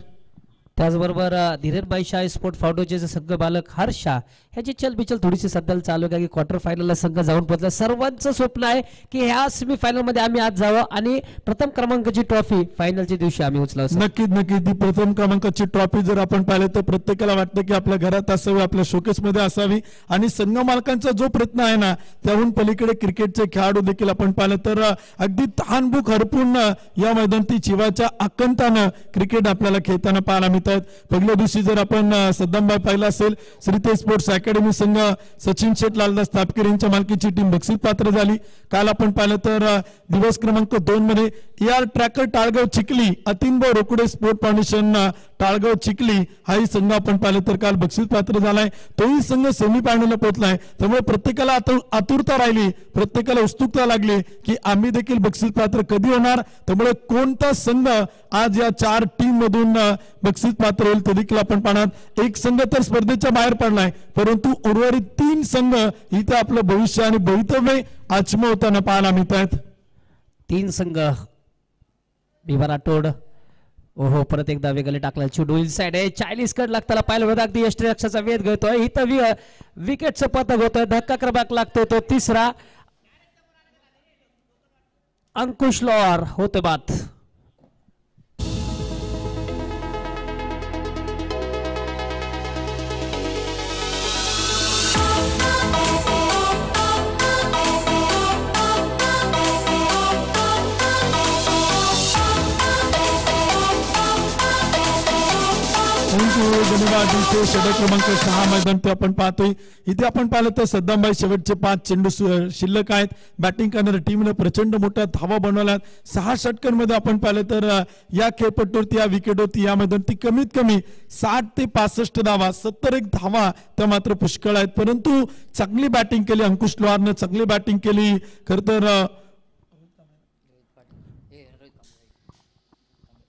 त्याचबरोबर धीरनबाई शाह स्पोर्ट फाउंडेशनचे संघ बालक हर्ष शाह ह्याची चलबिचल थोडीशी सध्याला चालू आहे. की क्वार्टर फायनलला संघ जाऊन पोहोचला. सर्वांचं स्वप्न आहे की ह्या सेमीफायनल मध्ये आम्ही आज जावं आणि प्रथम क्रमांकाची ट्रॉफी फायनलच्या दिवशी आम्ही उचलावं.
नक्कीच ती प्रथम क्रमांकाची ट्रॉफी जर आपण पाहिलं तर प्रत्येकाला वाटतं की आपल्या घरात असावी, आपल्या शोकेस मध्ये असावी. आणि संघ मालकांचा जो प्रयत्न आहे ना त्याहून पलीकडे क्रिकेटचे खेळाडू देखील आपण पाहिलं तर अगदी तहानभूक हरपून या मैदानातील जीवाच्या आकंतानं क्रिकेट आपल्याला खेळताना पाहायला मिळतात. पहिल्या दिवशी जर आपण सद्दामबाई पाहिला असेल श्रीते स्पोर्ट्स अकॅडमी संघ सचिन शेठ लालदास तापकीर यांच्या मालकीची टीम बक्षीस पात्र झाली. काल आपण पाहिलं तर दिवस क्रमांक 2 मध्ये AR ट्रॅकर टाळगाव चिखली, अतिनभाऊ रोकडे स्पोर्ट फाउंडेशन टाळगाव चिखली हाही संघ आपण पाहिलं तर काल बक्षीस पात्र झालाय. तोही संघ सेमीफायनलला पोहोचलाय. त्यामुळे प्रत्येकाला आतुरता राहिली, प्रत्येकाला उत्सुकता लागली की आम्ही देखील बक्षीस पात्र कधी होणार. त्यामुळे कोणता संघ आज या 4 टीम मधून बक्षीस पात्र होईल ते देखील आपण पाहणार. एक संघ तर स्पर्धेच्या बाहेर पडलाय परंतु उर्वरित 3 संघ इथे आपलं भविष्य आणि भवितव्य आचमवताना पाहायला मिळत आहेत.
3 संघ बिभा राठोड. ओहो परत एकदा वेगळे टाकला. डोईल साइड आहे. 40 कड लागताना पाहायला मिळत. अगदी यष्टीरक्षाचा वेध घेतोय. इथं विकेटचं पतक होतोय. धक्का क्रमांक लागतोय तो 3रा. अंकुश लोहार होते बात.
धन्यवाद दिसतो. षटक क्रमांक 6 मैदान ते आपण पाहतोय. इथे आपण पाहिलं तर सद्दामबाई शेवटचे 5 चेंडू शिल्लक आहेत. बॅटिंग करणाऱ्या टीमने प्रचंड मोठ्या धावा बनवल्यात. 6 षटकांमध्ये आपण पाहिलं तर या खेळपट्टीवरती या विकेटवरती या मैदानावरती कमीत कमी 60 ते 65 धावा 71 धावा त्या मात्र पुष्कळ आहेत. परंतु चांगली बॅटिंग केली अंकुश लोहारने, चांगली बॅटिंग केली. खरं तर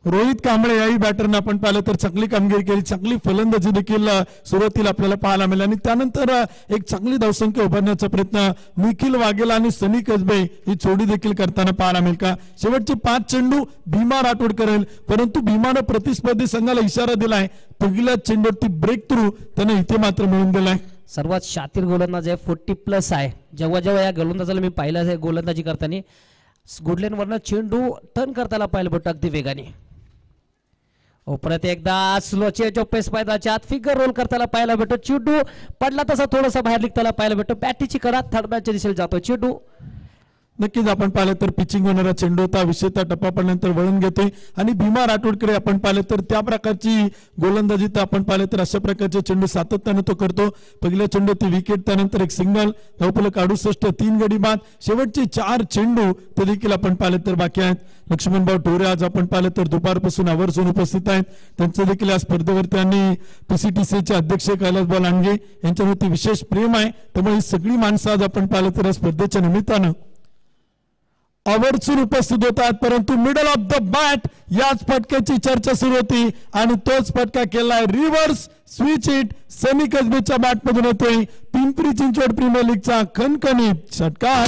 रोहित कांबळे याही बॅटरने आपण पाहिलं तर चांगली कामगिरी केली. चांगली फलंदाजी देखील सुरुवातीला आपल्याला पाहायला मिळाली आणि त्यानंतर एक चांगली धावसंख्या उभारण्याचा प्रयत्न निखिल वाघेला आणि सनी कसबे ही जोडी देखील करताना पाहायला मिळेल का. शेवटचे 5 चेंडू भीमा राठोड करेल, परंतु भीमानं प्रतिस्पर्धी संघाला इशारा दिलाय. पहिल्या चेंडूवरती ब्रेक थ्रू त्याने इथे मात्र मिळून दिलाय.
सर्वात शातीर गोलंदाज आहे, 40+ आहे. जेव्हा जेव्हा या गोलंदाजाला मी पाहिलं आहे गोलंदाजी करताना गुडलेन वरनं चेंडू टर्न करताना पाहिलं बट अगदी वेगाने. परत एकदा स्लोचे जो पेस मैदानाच्या आत फिगर रोल करताना पाहायला भेटतो. चेंडू पडला तसा थोडासा बाहेर निघताना पाहायला भेटतो. बॅटीची कडा थर्ड मॅचच्या दिशेला जातो चेंडू.
नक्कीच आपण पाहिलं तर पिचिंग होणारा चेंडू होता. विशेषतः टप्पा पडल्यानंतर वळण घेतोय आणि भीमा राठोडकडे आपण पाहिलं तर त्या प्रकारची गोलंदाजी तर आपण पाहिलं तर अशा प्रकारचे चेंडू सातत्याने तो करतो. पहिल्या चेंडू ती विकेट, त्यानंतर एक सिंगल, धावफलक 68, 3 गडी बाद. शेवटचे 4 चेंडू ते देखील आपण पाहिलं तर बाकी आहेत. लक्ष्मणभाऊ टोरे आज आपण पाहिलं तर दुपारपासून आवर्जून उपस्थित आहेत. त्यांचं देखील या स्पर्धेवरती आणि PCTCचे अध्यक्ष कैलासभाऊ लांडगे यांच्यावरती विशेष प्रेम आहे. त्यामुळे ही सगळी माणसं आज आपण पाहिलं तर या स्पर्धेच्या निमित्तानं आवर्जून उपस्थित होतात. परंतु मिडल ऑफ द बॅट याच फटक्याची चर्चा सुरू होती आणि तोच फटका केलाय रिव्हर्स स्विच हिट सनी कसबेच्या बॅटमधून येतोय. पिंपरी चिंचवड प्रीमियर लीगचा खणखणीत षटकार.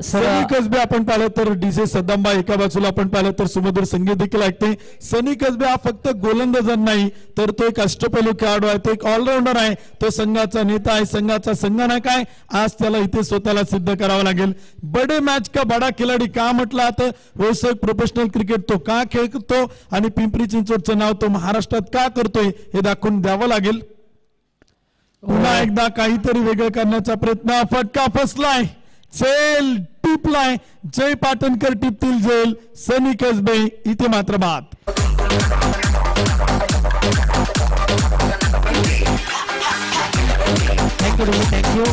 सनी कसबे आपण पाहिलं तर डीजे सदांबा एका बाजूला आपण पाहिलं तर सुमधुर संगीत देखील ऐकते. सनी कसबे हा फक्त गोलंदाज नाही तर तो एक अष्टपैलू खेळाडू आहे, तो एक ऑलराऊंडर आहे, तो संघाचा नेता आहे, संघाचा संघनायक आहे. आज त्याला इथे स्वतःला सिद्ध करावं लागेल. बडे मॅच का बडा खिलाडी का म्हटलं तर व्यावसायिक प्रोफेशनल क्रिकेट तो का खेळतो आणि पिंपरी चिंचवडचं नाव तो महाराष्ट्रात का करतोय हे दाखवून द्यावं लागेल. पुन्हा एकदा काहीतरी वेगळं करण्याचा प्रयत्न. फटका फसलाय, झेल टिपलाय. जय पाटणकर टिपतील झेल, सनी कसबे इथे मात्र बाद.
Thank you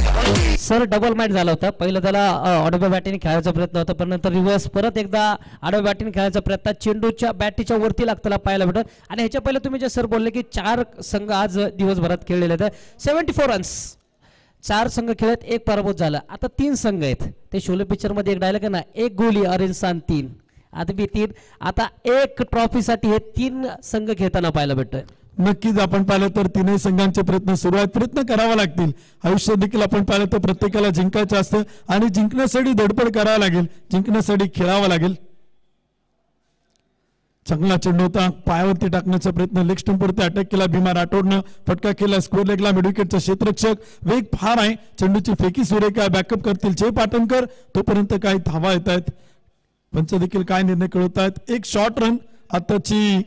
sir. डबल मॅच झाला होता. पहिलं त्याला आडव्या बॅटीने खेळायचा प्रयत्न होता, पण नंतर रिव्हर्स परत एकदा आडव्या बॅटीने खेळायचा प्रयत्न चेंडूच्या बॅटीच्या वरती लागताना पाहायला भेटत. आणि ह्याच्या पहिले तुम्ही जे सर बोलले की 4 संघ आज दिवसभरात खेळलेले आहेत. 74 रन्स 4 संघ खेळत, 1 पराभूत झाला. आता 3 संघ आहेत. ते शोले पिक्चर मध्ये एक डायलॉग आहे ना, 1 गोली और इंसान 3. आता 3 आता 1 ट्रॉफीसाठी हे 3 संघ खेळताना पाहायला भेटतोय.
नक्कीच आपण पाहिलं तर 3 संघांचे प्रयत्न सुरू आहेत. प्रयत्न करावा लागतील. आयुष्यात देखील आपण पाहिलं तर प्रत्येकाला जिंकायचं असतं आणि जिंकण्यासाठी धडपड करावं लागेल, जिंकण्यासाठी खेळावं लागेल. चांगला चेंडू होता, पायावरती टाकण्याचा प्रयत्न, लेग स्टंपवरती अटॅक केला भीमा राठोडनं. फटका केला स्क्वेअर लेगला. मिड विकेटचा क्षेत्ररक्षक वेग फार आहे. चेंडूची फेकी सुरेखा बॅकअप करतील जय पाटणकर. तोपर्यंत काही धावा येत आहेत. पंच देखील काय निर्णय कळवत आहेत. एक शॉर्ट रन, आताची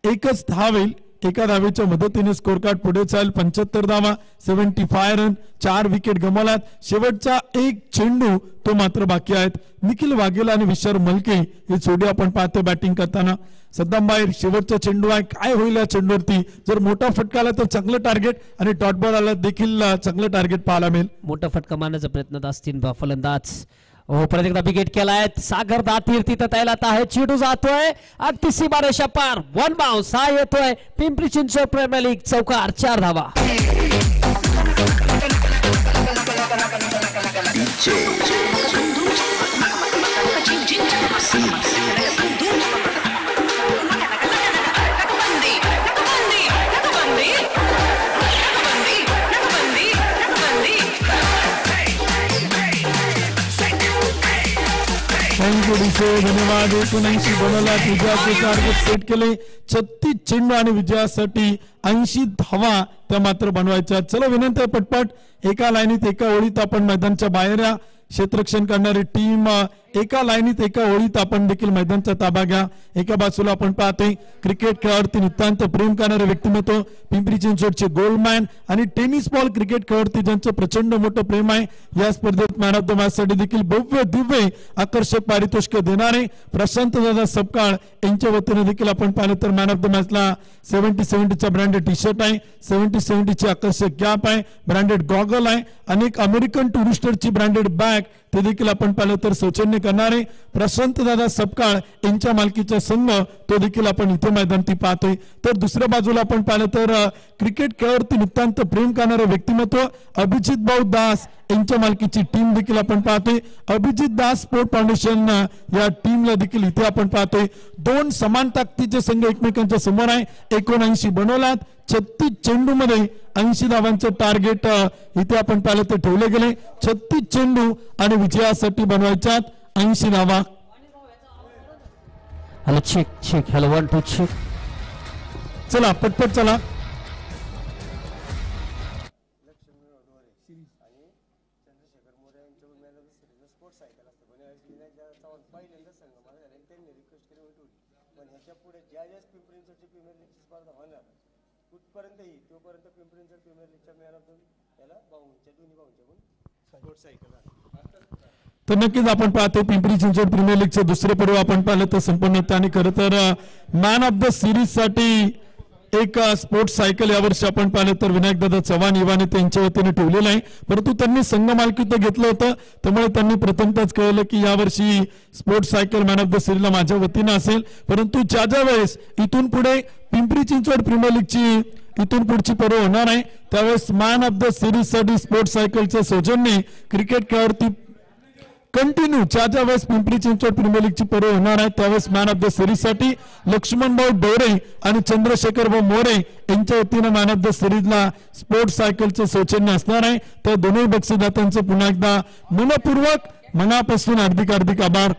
एकच धाव येईल. एका धावेच्या मदतीने स्कोर कार्ड पुढे चालेल. 75 धावा, 75 रन, 4 विकेट गमावल्यात. शेवटचा एक चेंडू तो मात्र बाकी आहेत. निखिल वाघेला आणि विशाल मलके ही जोडी आपण पाहतो बॅटिंग करताना. सद्दाम बाहेर शेवटचा चेंडू आहे. काय होईल या चेंडूवरती? जर मोठा फटका आला तर चांगलं टार्गेट आणि डॉट बॉल आला देखील चांगलं टार्गेट पाहायला मिळेल.
मोठा फटका मारण्याचा प्रयत्न असतील फलंदाज. परत एकदा विकेट केलाय. सागर दातीर तिथं तैनात आहे. चेंडू जातोय अगदी सीमारेषा पार. 1 बाउन्स हा येतोय. पिंपरी चिंचवड प्रीमियर लीग चौकार. 4 धावा.
धन्यवाद. 79 बनवला. विजयाचे टार्गेट सेट केले. 36 चेंडू आणि विजयासाठी 80 धावा त्या मात्र बनवायच्या. चला विनंती आहे पटपट एका लाईनीत एका ओळीत आपण मैदानाच्या बाहेर या. क्षेत्ररक्षण करणारी टीम एका लाईनीत एका ओळीत आपण देखील मैदानचा ताबा घ्या. एका बाजूला आपण पाहतोय क्रिकेट खेळावरती नितांत प्रेम करणारे व्यक्तिमत्व पिंपरी चिंचवडचे गोल्डमॅन आणि टेनिस बॉल क्रिकेट खेळावरती ज्यांचं प्रचंड मोठं प्रेम आहे. या स्पर्धेत मॅन ऑफ द मॅच साठी देखील भव्य दिव्य आकर्षक पारितोषिक देणारे प्रशांत दादा सपकाळ यांच्या वतीने देखील आपण पाहिलं तर मॅन ऑफ द मॅचला 70-70चा ब्रँडेड टी शर्ट आहे, 70-70ची आकर्षक कॅप आहे, ब्रँडेड गॉगल आहे, अनेक अमेरिकन टुरिस्टरची ब्रँडेड बॅग ते देखील आपण पाहिलं तर सौजन्य करणारे प्रशांत दादा सपकाळ यांच्या मालकीचा संघ तो देखील आपण इथे मैदानात पाहतोय. तर दुसऱ्या बाजूला आपण पाहिलं तर क्रिकेट खेळावरती नितांत प्रेम करणारे व्यक्तिमत्व अभिजित भाऊ दास यांच्या मालकीची टीम देखील आपण पाहतोय. अभिजित दास स्पोर्ट फाउंडेशन या टीमला देखील इथे आपण पाहतोय. दोन समान ताकदीचे संघ एकमेकांच्या समोर आहे. 79 बनवलात, 36 चेंडू मध्ये 80 धावांचं टार्गेट इथे आपण पाहिलं तर ठेवले गेले. 36 चेंडू आणि विजयासाठी बनवायच्यात 80 धावा.
Hello check check hello 1 2 check.
चला पटपट चला. तर नक्कीच आपण पाहतो पिंपरी चिंचवड प्रीमियर लीगचे दुसरे पर्व आपण पाहिलं तर संपन्न होतं आणि खरं तर मॅन ऑफ द सिरीज साठी एक स्पोर्ट्स सायकल यावर्षी आपण पाहिलं तर विनायक दादा चव्हाण युवाने त्यांच्या वतीने ठेवलेलं आहे. परंतु त्यांनी संघ मालकीत्व घेतलं होतं त्यामुळे त्यांनी प्रथमतच कळलं की यावर्षी sports cycle man of the सिरीजला माझ्या वतीनं असेल. परंतु ज्या वेळेस इथून पुढे पिंपरी चिंचवड प्रीमियर लीगची इथून पुढची पर्व होणार आहे त्यावेळेस मॅन ऑफ द सिरीज साठी स्पोर्ट्स सायकलचं सौजन्य क्रिकेट खेळावरती कंटिन्यू ज्या वेळेस पिंपरी चिंचवड प्रीमियर लीगची पर्व होणार आहे त्यावेळेस मॅन ऑफ द सिरीज साठी लक्ष्मणभाऊ डोरे आणि चंद्रशेखर भाऊ मोरे यांच्या वतीनं मॅन ऑफ द सिरीजला स्पोर्ट्स सायकलचं सौजन्य असणार आहे. त्या दोन्ही बक्षीसदात्यांचं पुन्हा एकदा मनपूर्वक मनापासून हार्दिक हार्दिक आभार.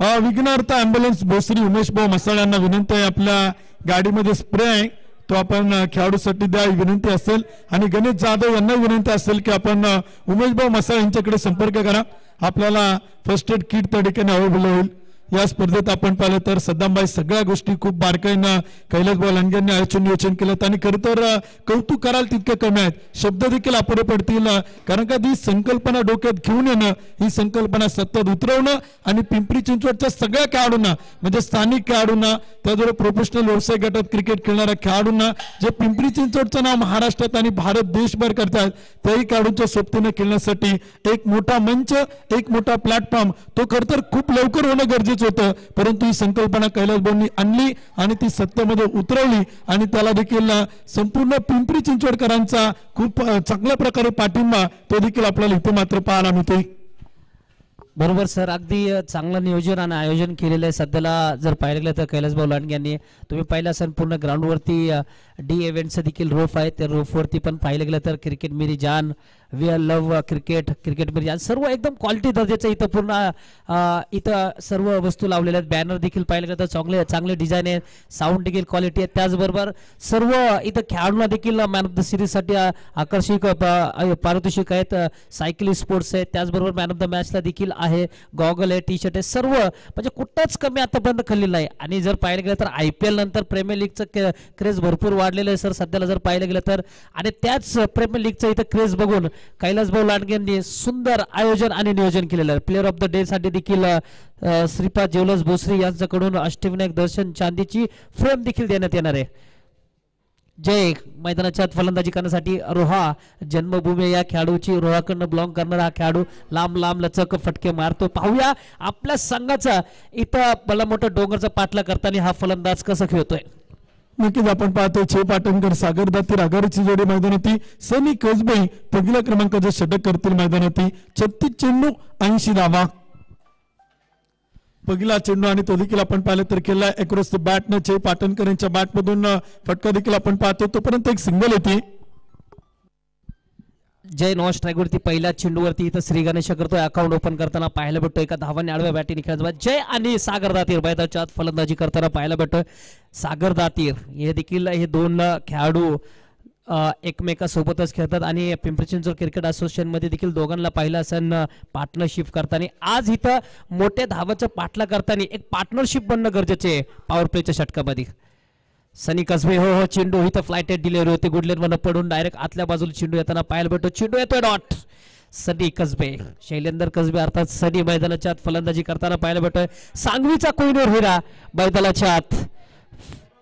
विघ्नार्थ अँब्युलन्स भोसरी उमेश भाऊ मसाळ यांना विनंती आहे आपल्या गाडीमध्ये स्प्रे आहे तो आपण खेळाडूसाठी द्या ही विनंती असेल. आणि गणेश जाधव यांना विनंती असेल की आपण उमेश भाऊ मसाळ यांच्याकडे संपर्क करा आपल्याला फर्स्ट एड किट त्या ठिकाणी अवेलेबल होईल. या स्पर्धेत आपण पाहिलं तर सद्दामबाई सगळ्या गोष्टी खूप बारकाईनं कैलास भाऊ लांडगे आयोजन नियोजन केलं आणि खरं तर कौतुक कराल तितके कमी आहेत. शब्द देखील अपुरे पडतील कारण का ही संकल्पना डोक्यात घेऊन येणं ही संकल्पना सतत उतरवणं आणि पिंपरी चिंचवडच्या सगळ्या खेळाडूंना म्हणजे स्थानिक खेळाडूंना त्याचबरोबर प्रोफेशनल व्यवसाय गटात क्रिकेट खेळणाऱ्या खेळाडूंना जे पिंपरी चिंचवडचं नाव महाराष्ट्रात आणि भारत देशभर करतात त्याही खेळाडूंच्या सोबतीनं खेळण्यासाठी एक मोठा मंच एक मोठा प्लॅटफॉर्म तो खरं तर खूप लवकर होणं गरजेचं होतं. परंतु ही संकल्पना कैलास भाऊंनी आणली आणि ती सत्तेमध्ये उतरवली आणि त्याला देखील संपूर्ण पिंपरी चिंचवडकरांचा खूप चांगल्या प्रकारे पाठिंबा तो देखील आपल्याला इथे मात्र पाहायला मिळतोय.
बरोबर सर अगदी चांगलं नियोजन आणि आयोजन केलेलं आहे. सध्याला जर पाहिलं गेलं तर कैलास भाऊ लांडगे यांनी तुम्ही पाहिलं असेल पूर्ण ग्राउंडवरती डी इव्हेंटचं देखील रोफ आहे त्या रोफवरती पण पाहिलं गेलं तर क्रिकेट मेरी जान we are love cricket cricket मेरी जान सर्व एकदम क्वालिटी दर्जाचं इथं पूर्ण इथं सर्व वस्तू लावलेल्या आहेत. बॅनर देखील पाहिलं गेलं तर चांगले डिझाईन आहे साऊंड देखील क्वालिटी आहे. त्याचबरोबर सर्व इथं खेळाडूंना देखील मॅन ऑफ द सिरीजसाठी आकर्षक पारितोषिक आहेत. सायकलिंग स्पोर्ट्स आहे त्याचबरोबर मॅन ऑफ द मॅचला देखील आहे गॉगल आहे टी शर्ट आहे सर्व म्हणजे कुठंच कमी आतापर्यंत खाल्लेलं आहे. आणि जर पाहिलं गेलं तर IPL नंतर प्रीमियर लीगचं क्रेज भरपूर वाढलेलं आहे सर सध्याला जर पाहिलं गेलं तर. आणि त्याच प्रीमियर लीगचं इथं क्रेज बघून कैलास भाऊ लांडगे यांनी सुंदर आयोजन आणि नियोजन केलेलं आहे. प्लेअर ऑफ द डे साठी देखील श्रीपाद ज्वेलर्स भोसरी यांच्याकडून अष्टविनायक दर्शन चांदीची फ्रेम देखील देण्यात येणार आहे. जय मैदानाच्या फलंदाजी करण्यासाठी रोहा जन्मभूमी या खेळाडूची रोहाकडनं बिलॉंग करणारा हा खेळाडू लांब लांब लचक फटके मारतो. पाहूया आपल्या संघाचा इथं भला मोठा डोंगरचा पाठला करताना हा फलंदाज कसं खेळतोय.
नक्कीच आपण पाहतोय छे पाटणकर सागर दातीर आघाडीची जोडी मैदानाती सनी कसबे पहिल्या क्रमांकाचं षटक करतील मैदानाती 36 चेंडू 80 धावा. पहिला चेंडू आणि तो देखील आपण पाहिलं तर केला अक्रॉस द बॅट न छे पाटणकर यांच्या बॅट मधून फटका देखील आपण पाहतो तोपर्यंत एक सिंगल येते.
जय नॉन स्ट्राईक वरती पहिल्या चेंडूवरती इथं श्री गणेश करतोय अकाउंट ओपन करताना पाहायला भेटतोय एका धावाने आडव्या बॅटीने खेळत जय आणि सागर दातीर मैदानाच्या आत फलंदाजी करताना पाहायला भेटतोय. सागर दातीर हे देखील हे दोन खेळाडू एकमेकासोबतच खेळतात आणि पिंपरी चिंचवड क्रिकेट असोसिएशन मध्ये देखील दोघांना पाहिलं असेल पार्टनरशिप करताना. आज इथं मोठ्या धावाचं पाठला करताना एक पार्टनरशिप बनणं गरजेचे आहे पॉवर प्लेच्या षटकामध्ये. सनी कसबे हो चेंडू इथं फ्लायटेड डिलिव्हरी होती गुडलेन मध्ये पडून डायरेक्ट आतल्या बाजूला चेंडू येताना पाहायला भेटतो. चेंडू येतोय डॉट. सनी कसबे शैलेंदर कसबे अर्थात सनी मैदानाच्या आत फलंदाजी करताना पाहायला भेटतोय. सांगवीचा कोहिनूर हिरा मैदानाच्या आत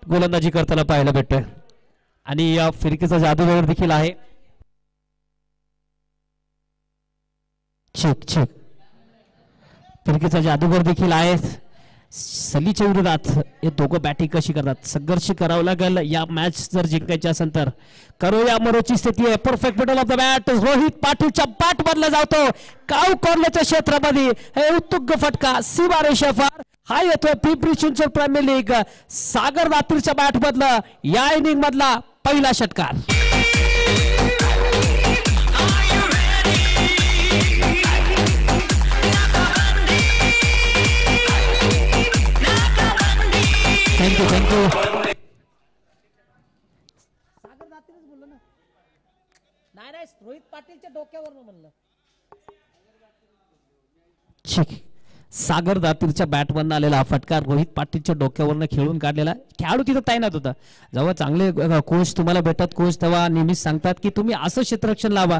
गोलंदाजी करताना पाहायला भेटतोय आणि या फिरकीचा जादूगार देखील आहे. चेक चेक फिरकीचा जादूगार देखील आहे. सलीच्या विरोधात हे दोघं बॅटिंग कशी करतात संघर्ष करावं लागेल या मॅच जर जिंकायची असेल तर. करूया मरोची स्थिती आहे. Perfect middle of the bat Rohit पाटीलच्या बॅट मधला जातो काव कॉर्नरच्या क्षेत्रामध्ये हे उत्तुंग फटका सीमारेषा पार. हा येतोय पिंपरी चिंचवड प्रीमियर लीग सागर दातीरच्या बॅट मधला या इनिंग मधला पहिला षटकार. Thank you thank you. रोहित पाटीलच्या डोक्यावर म्हणलं. सागर दातीरच्या बॅटमधून आलेला हा फटका रोहित पाटीलच्या डोक्यावरनं खेळून काढलेला. खेळाडू तिथं तैनात होता. जेव्हा चांगले कोच तुम्हाला भेटतात कोच तेव्हा नेहमीच सांगतात की तुम्ही असं क्षेत्ररक्षण लावा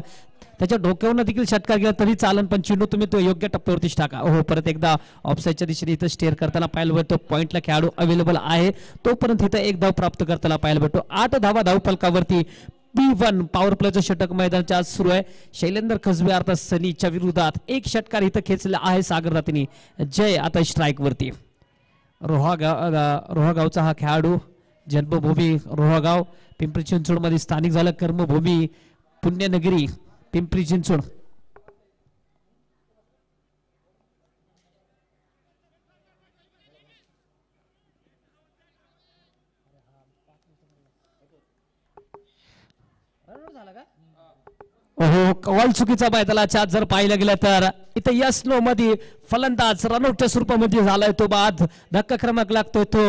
त्याच्या डोक्यावरनं देखील षटकार गेला तरी चालन पण चेंडू तुम्ही तो योग्य टप्प्यावरतीच टाका. हो परत एकदा ऑफसाईडच्या दिशेने इथं स्टेअर करताना पाहायला भेटतो. पॉईंटला खेळाडू अवेलेबल आहे तोपर्यंत इथं एक धाव प्राप्त करताना पाहायला भेटतो. 8 धावा धावफलकावरती P1 पॉवर प्लेचं षटक मैदानाच्या आज सुरू आहे. शैलेंदर कसबे अर्थात सनीच्या विरोधात एक षटकार इथं खेचला आहे सागर दातीने. जय आता स्ट्राईक वरती. रोहागावचा हा खेळाडू जन्मभूमी रोहागाव पिंपरी चिंचवड मध्ये स्थानिक झालं कर्मभूमी पुण्यनगरी पिंपरी चिंचवड. हो कवाल चुकीचा मैदानाच्या जर पाहिलं गेलं तर इथं यस नो मध्ये फलंदाज रनआउटच्या स्वरूपामध्ये झालाय तो बाद. धक्का क्रमांक लागतोय तो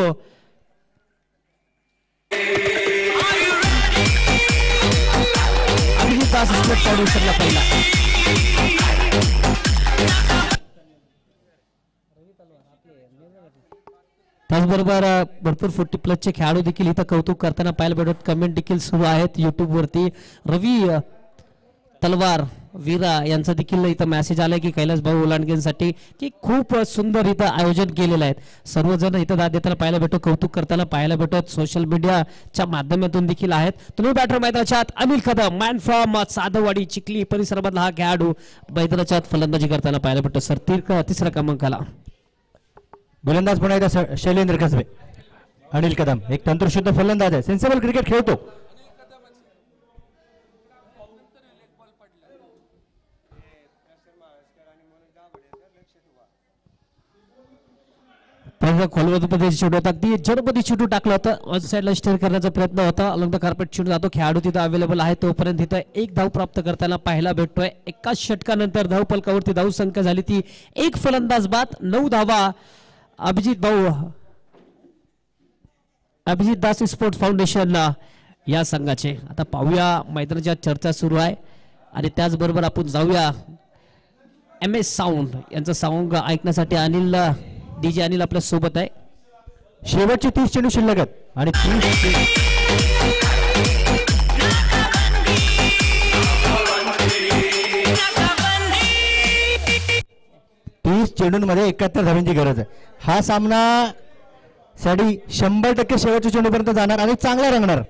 अभिजित दास स्पोर्ट फाउंडेशनला पहिला. त्याचबरोबर भरपूर 40+ खेळाडू देखील इथं कौतुक करताना पाहायला भेटत. कमेंट देखील सुरू आहेत युट्यूब वरती. रवी तलवार वीरा यांचा देखील इथं मेसेज आलाय की कैलास भाऊ ओलांडगेंसाठी की खूप सुंदर इथं आयोजन केलेलं आहे. सर्वजण इथं दाद देताना पाहायला भेटतो कौतुक करताना पाहायला भेटत. सोशल मीडियाच्या माध्यमातून देखील आहेत. तुम्ही बॅटर मैदानाच्या आत अनिल कदम मॅन फ्रॉम साधववाडी चिखली परिसरामधला हा खेळाडू मैदानाच्या आत फलंदाजी करताना पाहायला भेटतो. सर तिसऱ्या क्रमांकाला
गोलंदाज पुन्हा एकदा शैलेंद्र कसबे. अनिल कदम एक तंत्रशुद्ध फलंदाज आहे. सेन्सेबल क्रिकेट खेळतो.
खोलवरती चेंडू होता अगदी जडमध्ये चेंडू टाकला होता. ऑन साईडला स्टेअर करण्याचा प्रयत्न होता. अलॉंग द कार्पेट चेंडू जातो. खेळाडू तिथं अवेलेबल आहे तोपर्यंत तिथं एक धाव प्राप्त करताना पाहायला भेटतोय. एकाच षटकानंतर धाव फलकावरती धाव संख्या झाली ती एक फलंदाज बाद 9 धावा. अभिजित दास स्पोर्ट्स फाउंडेशन या संघाचे. आता पाहूया मैदानाच्या चर्चा सुरू आहे आणि त्याचबरोबर आपण जाऊया MS साऊंड यांचं साऊंड ऐकण्यासाठी. अनिल DJ अनिल आपल्या सोबत आहे.
शेवटचे 30 चेंडू शिल्लक आहेत आणि 30 चेंडूंमध्ये 71 धावांची गरज आहे. हा सामना साठी 100% शेवटच्या चेंडूपर्यंत जाणार आणि चांगला रंगणार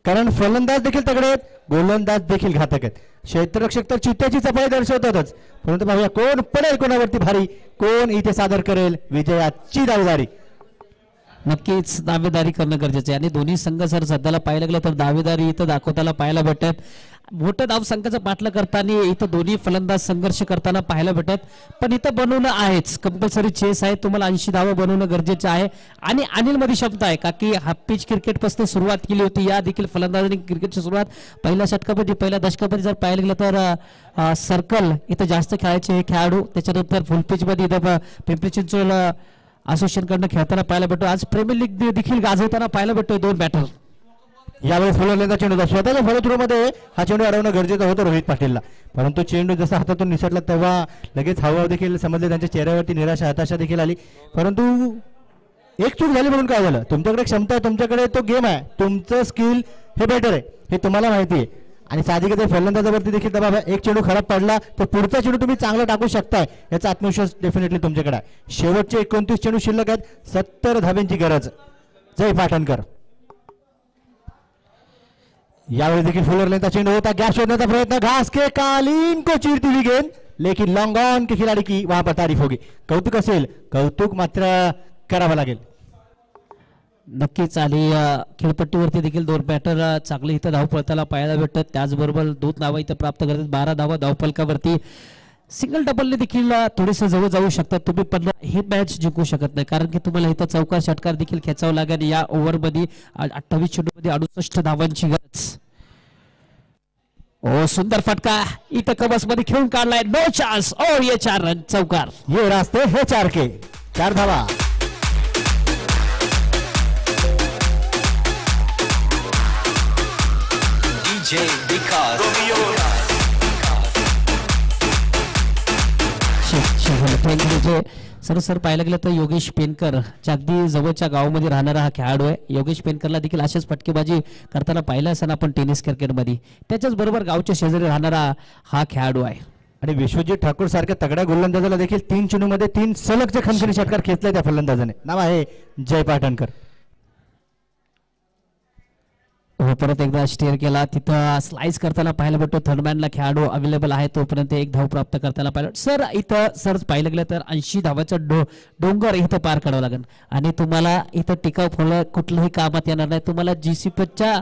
कारण फलंदाज देखील तगडे आहेत गोलंदाज देखील घातक आहेत. क्षेत्ररक्षक तर चित्त्याची चपळी दर्शवतातच परंतु पाहूया कोण पडेल कोणावरती भारी कोण इथे सादर करेल विजयाची दावेदारी.
नक्कीच दावेदारी करणं गरजेचं आहे आणि दोन्ही संघ जर सध्याला पाहायला गेलं तर दावेदारी इथं दाखवताना पाहायला भेटतात. मोठ्या धाव संघाचा पाठला करताना इथं दोन्ही फलंदाज संघर्ष करताना पाहायला भेटत. पण इथं बनवणं आहेच कंपल्सरी चेस आहे. तुम्हाला 80 धावा बनवणं गरजेचं आहे आणि अनिल मध्ये शब्द आहे का की हाफ पिच क्रिकेट पासून सुरुवात केली होती. या देखील फलंदाजांनी क्रिकेटची सुरुवात पहिल्या षटकामध्ये पहिल्या दशकामध्ये जर पाहायला गेलं तर सर्कल इथं जास्त खेळायचे खेळाडू. त्याच्यानंतर फुल पिच मध्ये इथं पिंपरी चिंचवड असोसिएशन कडनं खेळताना पाहायला भेटतो. आज प्रीमियर लीग देखील गाजवताना पाहायला भेटतोय 2 बॅटर.
यावेळेस फुलरलेला चेंडू होता. स्वतःच्या फॉलो थ्रो मध्ये हा चेंडू अडवणं गरजेचं होतं रोहित पाटीलला, परंतु चेंडू जसा हातातून निसटला तेव्हा लगेच हावभाव देखील समजले, त्यांच्या चेहऱ्यावरती निराशा हताशा देखील आली. परंतु एक चूक झाली म्हणून काय झालं, तुमच्याकडे क्षमता आहे, तुमच्याकडे तो गेम आहे, तुमचं स्किल हे बेटर आहे हे तुम्हाला माहिती आहे. आणि साहजिकच फलंदाजावरती देखील दबाव आहे. एक चेंडू खराब पडला तर पुढचा चेंडू तुम्ही चांगला टाकू शकताय याचा आत्मविश्वास डेफिनेटली तुमच्याकडे आहे. शेवटचे 29 चेंडू शिल्लक आहेत, 70 धाब्यांची गरज. जय पाटणकर. यावेळी देखील फुलरलेचा चेंडू होता, गॅप शोधण्याचा प्रयत्न, घास के कालीन को चीरती हुई गेंद, लेकिन लॉन्ग ऑन के खिलाडी की वहां पर तारीफ होगी. कौतुक असेल, कौतुक मात्र करावं लागेल.
नक्कीच. आणि खेळपट्टीवरती देखील 2 बॅटर चांगले इथं धाव पळताना पाहायला भेटतात. त्याचबरोबर 2 धावा इथं प्राप्त करतात. 12 धावा धावफलकावरती. सिंगल डबलने देखील थोडेसे जवळ जाऊ शकतात तुम्ही, पण हे मॅच जिंकू शकत नाही, कारण की तुम्हाला इथं चौकार षटकार देखील खेचावं लागेल. या ओव्हरमध्ये 28 चेंडूमध्ये 68 धावांची गरज. ओ सुंदर फटका इथं कबसमध्ये खेळून काढलाय. No chance. ओ ये 4 रन चौकार.
ये रास्ते हे 4 के 4 धावा.
DJ Vikas. Romeo.
सर पाहायला गेलं तर योगेश पेनकर अगदी जवळच्या गावामध्ये राहणारा हा खेळाडू आहे. योगेश पेनकरला देखील अशाच फटकेबाजी करताना पाहिलं असं आपण टेनिस क्रिकेटमध्ये. त्याच्याच बरोबर गावच्या शेजारी राहणारा हा खेळाडू आहे.
आणि विश्वजित ठाकूर सारख्या तगड्या गोलंदाजाला देखील 3 चेंडूमध्ये 3 सलगचे खणखणी षटकार खेचले त्या फलंदाजाने. नाव आहे जय पाटणकर.
परत एकदा स्टेअर केला, तिथं स्लाइस करताना पाहायला भेटतो. थर्डमॅनला खेळाडू अवेलेबल आहे, तोपर्यंत 1 धाव प्राप्त करताना पाहिलं. सर इथं सर पाहिलं गेलं तर 80 धावाचा डोंगर इथं पार करावं लागेल आणि तुम्हाला इथं टिकाव फळ कुठलंही कामात येणार नाही. तुम्हाला जीसीपीच्या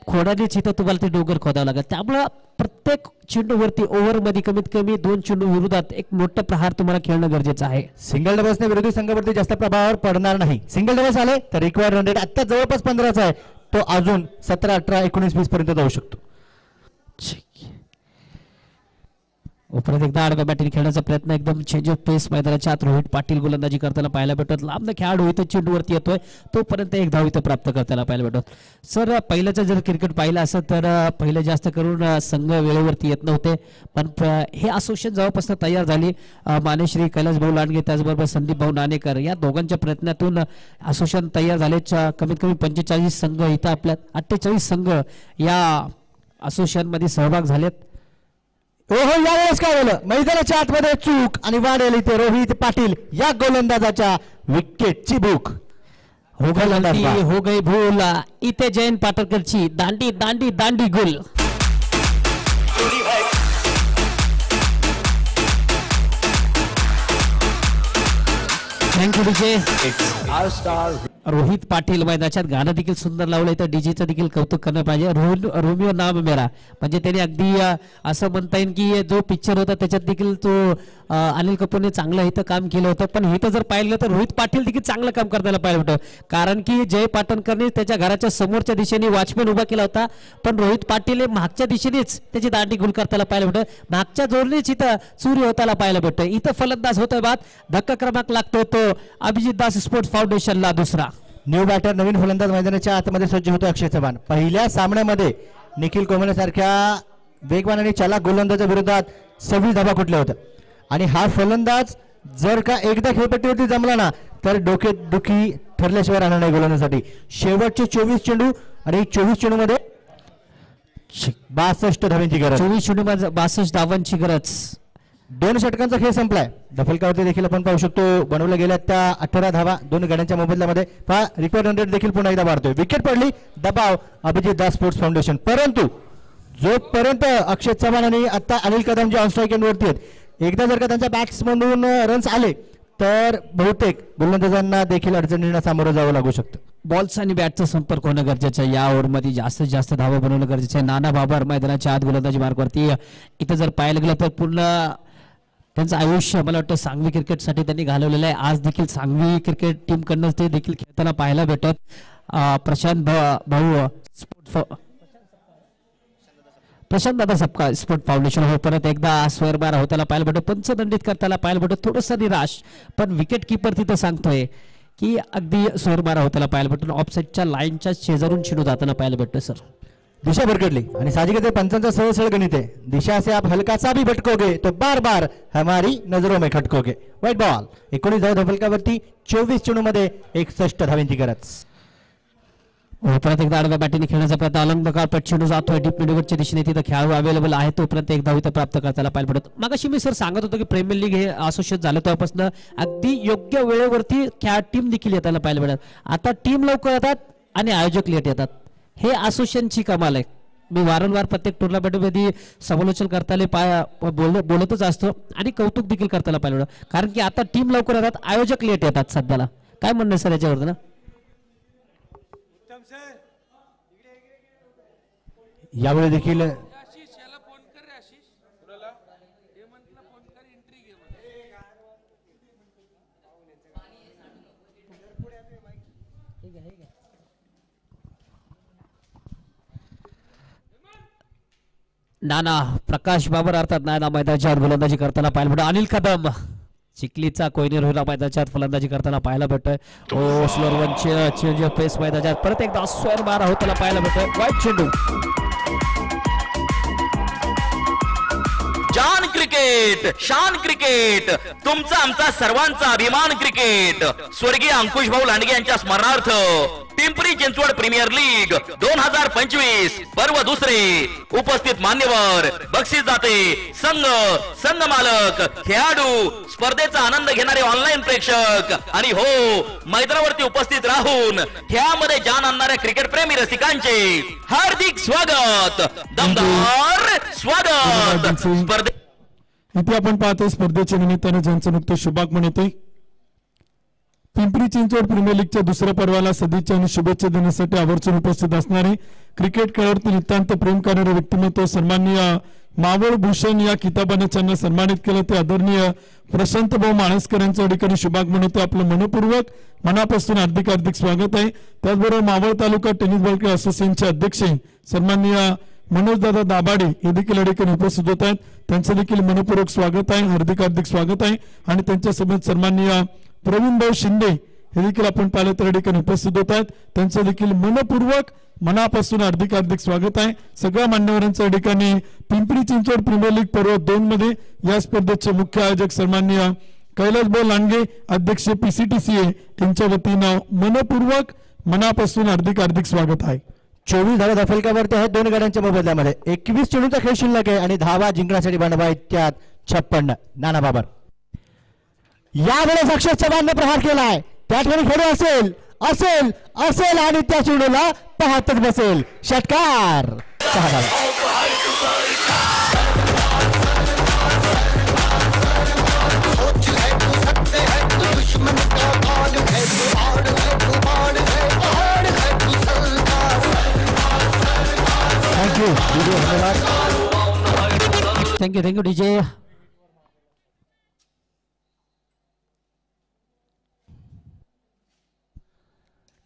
खोडानेच इथं तुम्हाला ते डोंगर खोदावं लागेल. त्यामुळं प्रत्येक चेंडूवरती ओव्हरमध्ये कमीत कमी 2 चेंडू विरोधात एक मोठं प्रहार तुम्हाला खेळणं गरजेचं आहे.
सिंगल डबल्सने विरोधी संघावरती जास्त प्रभावावर पडणार नाही. सिंगल डबल्स आले तर रिक्वायर्ड रन रेट आता जवळपास 15चा आहे, तो अजून 17, 18, 19, 20 पर्यंत जाऊ शकतो.
परत एकदा आडव्या बॅटिंग खेळण्याचा प्रयत्न, एकदम चेंज ऑफ पेस मैदानाच्या आत रोहित पाटील गोलंदाजी करताना पाहायला भेटत. लांब खेळाडू इथं चेंडूवरती येतोय, तोपर्यंत 1 धाव इथं प्राप्त करताना पाहायला भेटत. सर पहिल्याचं जर क्रिकेट पाहिलं असं तर पहिलं जास्त करून संघ वेळेवरती येत नव्हते, पण हे असोसिएशन जेव्हापासून तयार झाली, मानेश्री कैलास भाऊ लांडगे त्याचबरोबर संदीप भाऊ नाणेकर या दोघांच्या प्रयत्नातून असोसिएशन तयार झाले. कमीत कमी 45 संघ इथं आपल्या 48 संघ या असोसिएशन मध्ये सहभाग झालेत.
ओहो, यावेळेस काय झालं, मैदानाच्या आतमध्ये चूक आणि वाढेल इथे रोहित पाटील या गोलंदाजाच्या विकेटची भूक.
हो गई भूल इथे जयंत पाटणकरची दांडी दांडी दांडी गोल. Thank you DJ. रोहित पाटील मैदानात गाणं देखील सुंदर लावलंय, तर डीजेचं देखील कौतुक करणं पाहिजे. रोमिओ नाम मेरा, म्हणजे त्याने अगदी असं म्हणता येईल की जो पिक्चर होता त्याच्यात देखील तो अनिल कपूरने चांगलं इथं काम केलं होतं. पण इथं जर पाहिलं तर रोहित पाटील देखील चांगलं काम करताना पाहिलं होतं, कारण की जय पाटणकरने त्याच्या घराच्या समोरच्या दिशेने वॉचमॅन उभा केला होता, पण रोहित पाटील मागच्या दिशेनेच त्याची दांडी गुल करताना पाहिलं होतं. मागच्या जोडणीच इथं चुरी होताना पाहायला भेटतं. इथं फलंदाज होतोय बाद, धक्का क्रमांक लागतो तो अभिजित दास स्पोर्ट्स फाउंडेशनला दुसरा.
न्यू बॅटर नवीन फलंदाज मैदानाच्या आतमध्ये सज्ज होतो अक्षय चव्हाण. पहिल्या सामन्यामध्ये निखिल कोमले सारख्या वेगवान आणि चालाक गोलंदाजा विरोधात 26 धाबा कुठल्या होत्या, आणि हा फलंदाज जर का एकदा खेळपट्टीवरती जमला ना तर डोकेदुखी ठरल्याशिवाय राहणार नाही गोलंदाजासाठी. शेवटचे 24 चेंडू आणि 24 चेंडू मध्ये 62 धावांची गरज.
24 चेंडू 62 धावांची गरज.
2 षटकांचा खेळ संपलाय. दफलकावरती देखील आपण पाहू शकतो बनवल्या गेल्या त्या 18 धावा 2 गड्यांच्या मोबदल्यामध्ये. पहा रिक्वायर्ड रन रेट देखील पुन्हा एकदा वाढतोय. विकेट पडली, दबाव अभिजित दास स्पोर्ट्स फाउंडेशन. परंतु जोपर्यंत अक्षय चव्हाण आणि आता अनिल कदम जे ऑन स्ट्राईक एंडवरती आहेत, एकदा जर का त्यांच्या बॅट्स मधून रन्स आले तर बहुतेक गोलंदाजांना देखील अडचणींना सामोरं जावं लागू शकतं.
बॉल्स आणि बॅटचा संपर्क होणं गरजेचं आहे. या ओव्हरमध्ये जास्तीत जास्त धावा बनवणं गरजेचं आहे. नाना बाबर मैदानाच्या आत गोलंदाजी मार्गवरती. इथं जर पाहायला गेलं तर पूर्ण त्यांचं आयुष्य मला वाटतं सांगवी क्रिकेटसाठी त्यांनी घालवलेलं आहे. आज देखील सांगवी क्रिकेट टीम कडनं ते देखील खेळताना पाहायला भेटत. प्रशांत दादा सपकाळ स्पोर्ट फाउंडेशन हो परत एकदा स्वेअरबार होताना पाहायला भेटत. पंचदंडित करताना पाहायला भेटत. थोडंसं निराश, पण विकेट किपर तिथं सांगतोय की अगदी सोरमारा होताना पाहायला भेटतो. ऑफसाईडच्या लाईनच्या शेजारून चेंडू जाताना पाहायला भेटतो सर.
दिशा भरकटली आणि साहजिकच पंचांचा सरळ गणित है. दिशा से आप हल्का सा भी भटकोगे तो बार बार हमारी नजरों में खटकोगे. वाईट बॉल. 19 धावा धफलकावरती 24 चेंडूमध्ये 61 धावांची गरज.
परत एकदा आडव्या बॅटीने खेळण्याचा प्रयत्न. अलंकार चेंडू जातोय डीप मिडवरच्या दिशेने. तिथं खेळाडू अवेलेबल आहे तोपर्यंत एक धाव इथं प्राप्त करताना पाहायला पडत. मगाशी मी सर सांगत होतो की प्रीमियर लीग हे असोसिएट झालं तेव्हापासून अगदी योग्य वेळेवरती टीम देखील येताना पाहायला पडत. आता टीम लवकर येतात आणि आयोजक लेट येतात. हे असोसिएशनची कमाल आहे. मी वारंवार प्रत्येक टुर्नामेंटमध्ये समालोचन करताना बोलतच असतो आणि कौतुक देखील करताना पाहिलं. कारण की आता टीम लवकर येतात, आयोजक लेट येतात सध्याला. काय म्हणणं सर याच्यावर ना?
यावेळी देखील
नाना प्रकाश बाबर अर्थात नाना मैदानावर गोलंदाजी करताना पाहायला भेटतो. अनिल कदम चिखलीचा कोयनेर होईला मैदानावर फलंदाजी करताना पाहायला भेटतोय. ओ स्लोअर चेंज ऑफ पेस मैदानावर परत एकदा स्क्वेअर मारा होताना पाहायला भेटतोय. वाईट चेंडू.
जान क्रिकेट, शान क्रिकेट, तुमचा आमचा सर्वांचा अभिमान क्रिकेट. स्वर्गीय अंकुश भाऊ लांडगे यांच्या स्मरणार्थ पिंपरी चिंचवड प्रीमियर लीग 2025 पर्व दुसरे. उपस्थित मान्यवर, बक्षीस जाते, संघ मालक, खेळाडू, स्पर्धेचा आनंद घेणारे ऑनलाईन प्रेक्षक आणि हो मैदानावरती उपस्थित राहून खेळामध्ये जान आणणाऱ्या क्रिकेट प्रेमी रसिकांचे हार्दिक स्वागत, दमदार स्वागत.
इथे आपण पाहतो स्पर्धेच्या निमित्ताने ज्यांचं नुकतं शुभागमन होते. पिंपरी चिंचवड प्रीमियर लीगच्या दुसऱ्या पर्वाला सदिच्छा आणि शुभेच्छा देण्यासाठी आवर्जून उपस्थित असणारे क्रिकेट खेळावरती नितांत प्रेम करणारे व्यक्तिमत्व सन्माननीय मावळ भूषण या किताबाने त्यांना सन्मानित केलं. ते आदरणीय प्रशांत भाऊ माणसकर यांच्या ठिकाणी शुभागमन होते. आपलं मनपूर्वक मनापासून हार्दिक स्वागत आहे. त्याचबरोबर मावळ तालुका टेनिस बॉल क्लब असोसिएशनचे अध्यक्ष सन्माननीय मनोज दादा दाभाडे हे देखील या ठिकाणी उपस्थित होत आहेत. त्यांचं देखील मनपूर्वक स्वागत आहे, हार्दिक स्वागत आहे. आणि त्यांच्यासोबत सन्माननीय प्रवीण भाऊ शिंदे हे देखील आपण पाहिलं तर या ठिकाणी उपस्थित होत आहेत. त्यांचं देखील मनपूर्वक मनापासून हार्दिक स्वागत आहे. सगळ्या मान्यवरांच्या ठिकाणी पिंपरी चिंचवड प्रीमियर लीग पर्व 2 मध्ये या स्पर्धेचे मुख्य आयोजक सन्माननीय कैलास भाऊ लांडगे अध्यक्ष PCTCA यांच्या वतीनं मनपूर्वक मनापासून हार्दिक स्वागत आहे.
24 धावा धफलकावरती आहेत 2 गाड्यांच्या मोबदल्यामध्ये. 21 चेंडूचा खेळ शिल्लक आहे आणि धावा जिंकण्यासाठी बनवा त्यात 56. नाना बाबर यावेळेस अक्षर चव्हाणने प्रहार केलाय. त्या ठिकाणी खेळू असेल आणि त्या चेंडूला पाहतच बसेल. षटकार. 6 धावा.
Thank you DJ.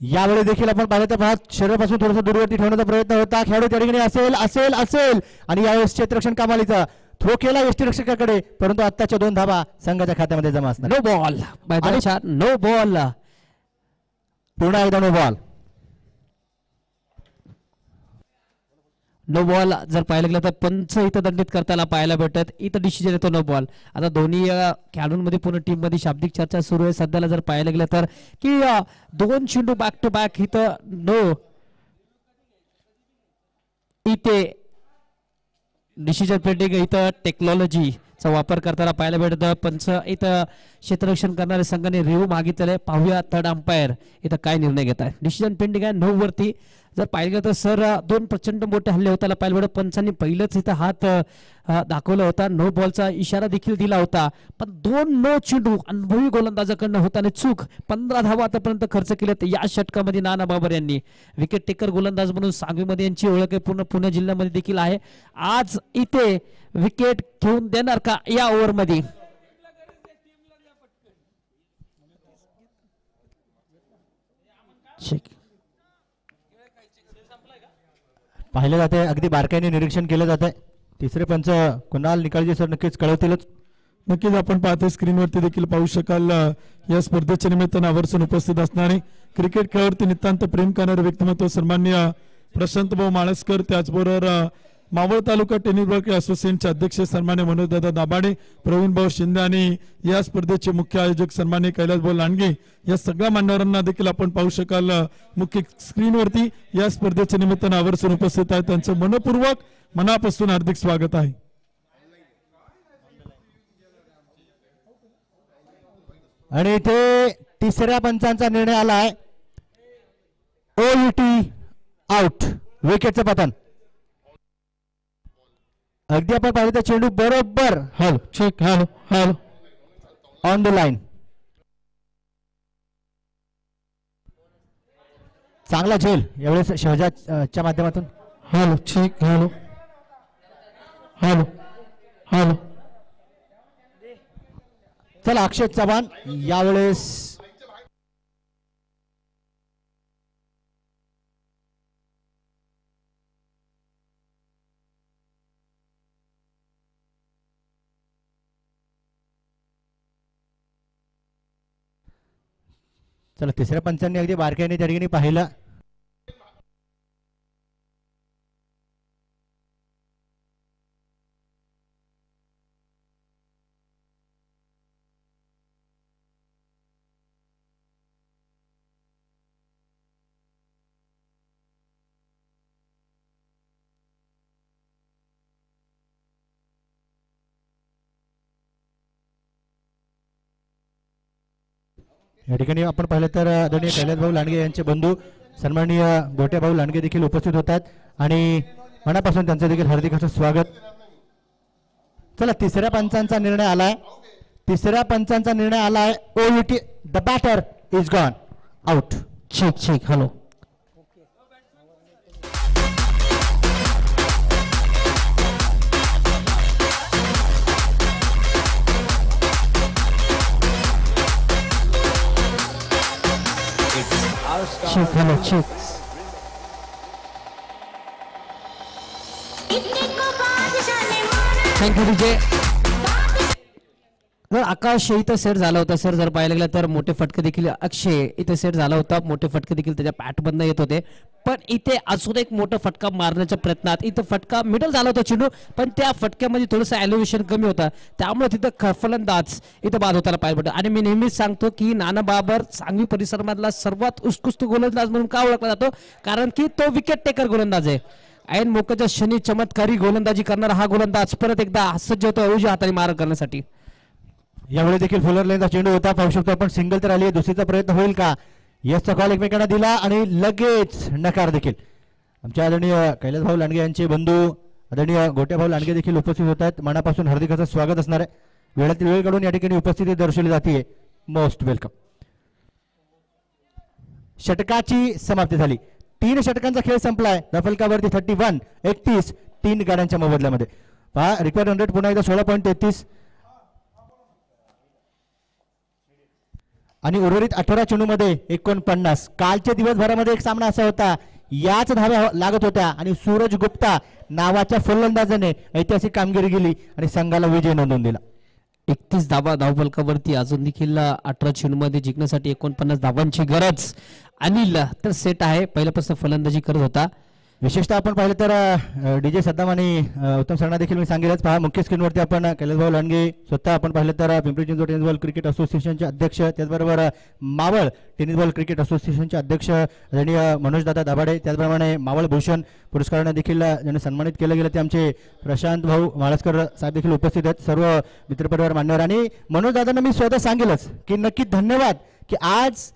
यावेळी देखील आपण पाहिलं तर शरीरापासून थोडंसं दूरवरती ठेवण्याचा प्रयत्न होता. खेळाडू त्या ठिकाणी असेल आणि यावेळेस क्षेत्ररक्षण कमालीचा थ्रो केला यष्टीरक्षकाकडे, परंतु आत्ताच्या 2 धावा संघाच्या खात्यामध्ये जमा असणार.
No ball. No ball.
पुन्हा एकदा नो बॉल.
नो बॉल जर पाहायला गेलं तर पंच इथं दंडित करताना पाहायला भेटत. इथं डिसिजन येतो नो बॉल. आता दोन्ही खेळाडूंमध्ये पूर्ण टीम मध्ये शाब्दिक चर्चा सुरू आहे सध्याला. जर पाहायला गेलं तर की 2 चेंडू बॅक टू बॅक इथं नो. इथे डिसिजन पेंडिंग. इथं टेक्नॉलॉजीचा वापर करताना पाहायला भेटत. पंच इथं क्षेत्ररक्षण करणाऱ्या संघाने रिव्ह्यू मागितलेला आहे. पाहूया थर्ड अंपायर इथं काय निर्णय घेत आहे. डिसिजन पेंडिंग आहे 9 वरती. जर पाहिलं तर सर 2 प्रचंड मोठे हल्ले होताना पाहिलं भेटत. पंचांनी पहिलंच इथं हात दाखवला होता. नो बॉलचा इशारा देखील दिला होता. पण 2 नो चेंडू अनुभवी गोलंदाजाकडनं होताना चूक. 15 धावा आतापर्यंत खर्च केल्यात या षटकामध्ये नाना बाबर यांनी. विकेट टेकर गोलंदाज म्हणून सांगवीमध्ये यांची ओळख आहे, पूर्ण पुणे जिल्ह्यामध्ये देखील आहे. आज इथे विकेट घेऊन देणार का या ओव्हरमध्ये?
पाहिलं जाते, अगदी बारकाईने निरीक्षण केलं जात आहे. तिसरे पंच कुणाल निकाळजे सर नक्कीच कळवतीलच.
नक्कीच आपण पाहतो स्क्रीनवरती देखील पाहू शकाल या स्पर्धेच्या निमित्तानं आवर्जून उपस्थित असणारे क्रिकेट खेळावरती नितांत प्रेम करणारे व्यक्तिमत्व सन्माननीय प्रशांत भाऊ माळसकर, त्याचबरोबर मावळ तालुका टेनिस बॉल असोसिएशनचे अध्यक्ष सन्मान्य मनोजदादा दाभाडे, प्रवीण भाऊ शिंदे आणि या स्पर्धेचे मुख्य आयोजक सन्मान्य कैलास भाऊ लांडगे या सगळ्या मान्यवरांना देखील आपण पाहू शकाल मुख्य स्क्रीनवरती या स्पर्धेच्या निमित्तानं आवर्जून उपस्थित आहेत. त्यांचं मनपूर्वक मनापासून हार्दिक स्वागत आहे.
आणि इथे तिसऱ्या पंचांचा निर्णय आलाय. ओयूटी आउट, विकेटचं पतन. अगदी आपण पाहिलं तर चेंडू बरोबर
hello check hello hello
on the line. चांगला झेल यावेळेस शहजादच्या माध्यमातून.
Hello check hello hello hello.
चला अक्षय चव्हाण यावेळेस चला तिसऱ्या पंचांनी अगदी बारकाईने त्या ठिकाणी पाहिलं. या ठिकाणी आपण पाहिलं तर आदरणीय कैलास भाऊ लांडगे यांचे बंधू सन्माननीय गोट्या भाऊ लांडगे देखील उपस्थित होतात आणि मनापासून त्यांचं देखील हार्दिक असं स्वागत. चला तिसऱ्या पंचांचा निर्णय आलाय. तिसऱ्या पंचांचा निर्णय आलाय. OUT the batter is gone out.
Check check hello. Check hello check. Thank you Vijay. जर आकाश इथं सेट झाला होता सर, जर पाहायला गेलं तर मोठे फटके देखील अक्षय इथे सेट झाला होता, मोठे फटके देखील त्याच्या बॅटमधनं येत होते. पण इथे अजून एक मोठा फटका मारण्याच्या प्रयत्नात इथं फटका मिडल झाला होता चेंडू, पण त्या फटक्यामध्ये थोडंसं एलिव्हेशन कमी होता, त्यामुळे तिथं फलंदाज इथं बाद होताना पाहिजे पडतं. आणि मी नेहमीच सांगतो की नाना बाबर सांगवी परिसरामधला सर्वात उत्कृष्ट गोलंदाज म्हणून का ओळखला जातो, कारण की तो विकेट टेकर गोलंदाज आहे. ऐन मोक्याच्या क्षणी चमत्कारी गोलंदाजी करणारा हा गोलंदाज परत एकदा सज्ज होतो उजव्या हाताने मार करण्यासाठी.
यावेळी देखील फुलर लाईनचा चेंडू होता, पाहू शकतो आपण. सिंगल तर आली, दुसरीचा प्रयत्न होईल का? यसचा कॉल एकमेकांना दिला आणि लगेच नकार देखील. आमच्या आदरणीय कैलास भाऊ लांडगे यांचे बंधू आदरणीय गोट्या भाऊ लांडगे देखील उपस्थित होतात. मनापासून हार्दिक असं स्वागत असणार आहे. वेळातील वेळ काढून या ठिकाणी उपस्थिती दर्शवली जाते. Most welcome. षटकाची समाप्ती झाली. 3 षटकांचा खेळ संपलाय. दफलकावरती 31 3 गाड्यांच्या मोबदल्यामध्ये. पहा रिक्वायर्ड 100 पुन्हा एकदा 16.33 आणि उर्वरित 18 चेंडूमध्ये 49. कालच्या दिवसभरामध्ये एक सामना असा होता, याच धाव्या लागत होत्या आणि सूरज गुप्ता नावाच्या फलंदाजाने ऐतिहासिक कामगिरी केली आणि संघाला विजय नोंदवून दिला.
31 धावा धावफलकावरती. अजून देखील 18 चेंडूमध्ये जिंकण्यासाठी 49 धावांची गरज. अनिल तर सेट आहे, पहिल्यापासून फलंदाजी करत होता.
विशेषतः आपण पाहिलं तर डीजे सद्दाम आणि उत्तम सरना देखील मी सांगेलच. पहा मुख्य स्क्रीनवरती आपण कैलासभाऊ लांडगे स्वतः आपण पाहिलं तर Pimpri Chinchwad tennis ball cricket असोसिएशनचे अध्यक्ष, त्याचबरोबर मावळ टेनिस बॉल क्रिकेट असोसिएशनचे अध्यक्ष आदरणीय मनोजदादा दाभाडे, त्याचप्रमाणे मावळ भूषण पुरस्काराने देखील ज्यांनी सन्मानित केलं गेलं ते आमचे प्रशांत भाऊ माळसकर साहेब देखील उपस्थित आहेत. सर्व मित्रपरिवार मान्यवर आणि मनोजदादांना मी स्वतः सांगेलच की नक्की धन्यवाद की आज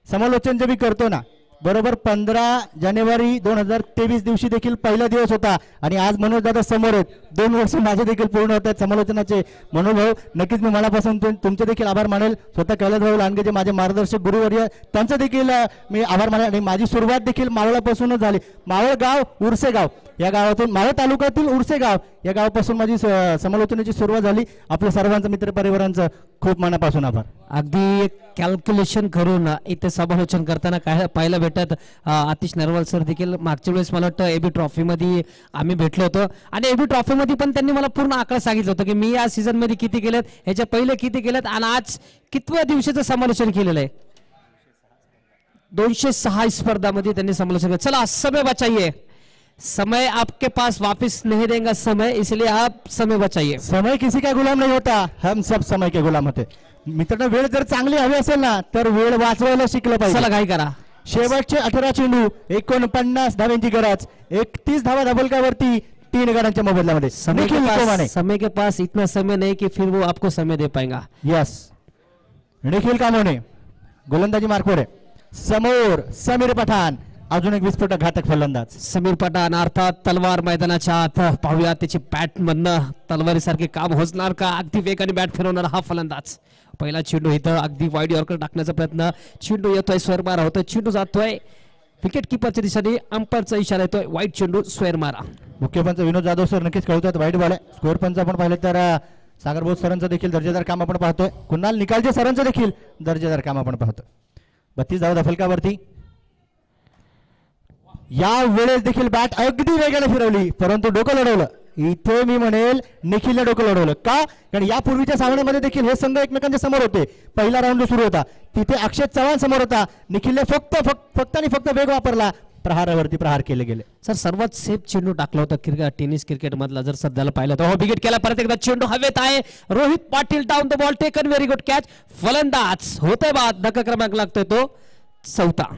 समालोचन जे मी करतो ना, बरोबर 15 जानेवारी 2023 दिवशी देखील पहिला दिवस होता आणि आज मनोज दादा समोर आहेत. 2 वर्ष माझे देखील पूर्ण होत आहेत समालोचनाचे. मनोभाऊ नक्कीच मी मनापासून तुमचे देखील आभार मानेल. स्वतः कैलासभाऊ लांडगे जे माझे मार्गदर्शक गुरुवर्य त्यांचं देखील मी आभार मानेल. आणि माझी सुरुवात देखील मावळापासूनच झाली. मावळ गाव उरसे गाव या गावातून मावळ तालुक्यातील उर्से गाव या गावापासून माझी समालोचनाची सुरुवात झाली. आपल्या सर्वांचं मित्र परिवारांचं खूप मनापासून आभार.
अगदी कॅल्क्युलेशन करून इथे समालोचन करताना काय पाहायला भेटत आतिश नरवाल सर देखील मागच्या वेळेस मला वाटतं एबी ट्रॉफीमध्ये आम्ही भेटलो होतो आणि एबी ट्रॉफीमध्ये पण त्यांनी मला पूर्ण आकडा सांगितलं होतं की मी या सीझनमध्ये किती केलेत, ह्याच्या पहिले किती केलेत आणि आज कितव्या दिवसाचं समालोचन केलेलं आहे. 206 स्पर्धामध्ये त्यांनी समालोचन केलं. चला समय बचाइए, समय आपके पास वापस नहीं देगा समय, इसलिए आप समय बचाइए.
समय किसी का गुलाम नहीं होता, हम सब समय के गुलाम होते. मित्रांनो वेळ जर चांगली हवी असेल ना तर वेळ वाचवायला शिकलं पाहिजे.
चला घाई करा.
शेवटचे 18 चेंडू 49 धावांची गरज, 31 धावा धबलकावरती 3 गडांच्या मोबदल्यामध्ये.
समय के पास इतना समय नहीं कि फिर वो आपको समय दे पाएगा.
यस, निखिल कामोने गोलंदाजी मार्कवर आहे. समोर समीर पठाण, अजून एक विस्फोटक घातक फलंदाज.
समीर पठाण अर्थात तलवार मैदानाच्या आत. पाहूया त्याची बॅट मधनं तलवारीसारखे काम होणार का. अगदी वेगाने बॅट फिरवणार हा फलंदाज. पहिला चेंडू इथं अगदी वाईड यॉर्कर टाकण्याचा प्रयत्न. चेंडू येतोय, स्क्वेअर मारा होतोय, चेंडू जातोय विकेट किपरच्या दिशेने. अंपायरचा इशारा येतोय वाईट चेंडू स्क्वेअर मारा.
मुख्य पंच विनोद जाधव सर नक्कीच कळवतात वाईट बॉल आहे. स्कोअर पंच आपण पाहिलं तर सागर बोस सरांचं देखील दर्जेदार काम आपण पाहतोय. कुणाल निकालजे सरांचं देखील दर्जेदार काम आपण पाहतोय. 32 धावा फलकावरती. या वेळेस देखील बॅट अगदी वेगाने फिरवली परंतु डोकं लढवलं. इथे मी म्हणेल निखिलने डोकं लढवलं का, कारण यापूर्वीच्या सामन्यामध्ये देखील हे संघ एकमेकांच्या समोर होते. पहिला राऊंड जो सुरू होता तिथे अक्षय चव्हाण समोर होता. निखिलने फक्त आणि फक्त वेग वापरला, प्रहारावरती प्रहार केले गेले.
सर सर्वात सेफ चेंडू टाकला होता टेनिस क्रिकेट मधला जर सध्याला पाहिलं तर. हो विकेट केला परत एकदा. चेंडू हवेत आहे. Rohit Patil down the ball taken, very good catch. फलंदाज होतोय बाद. धक्का क्रमांक लागतोय तो 4था.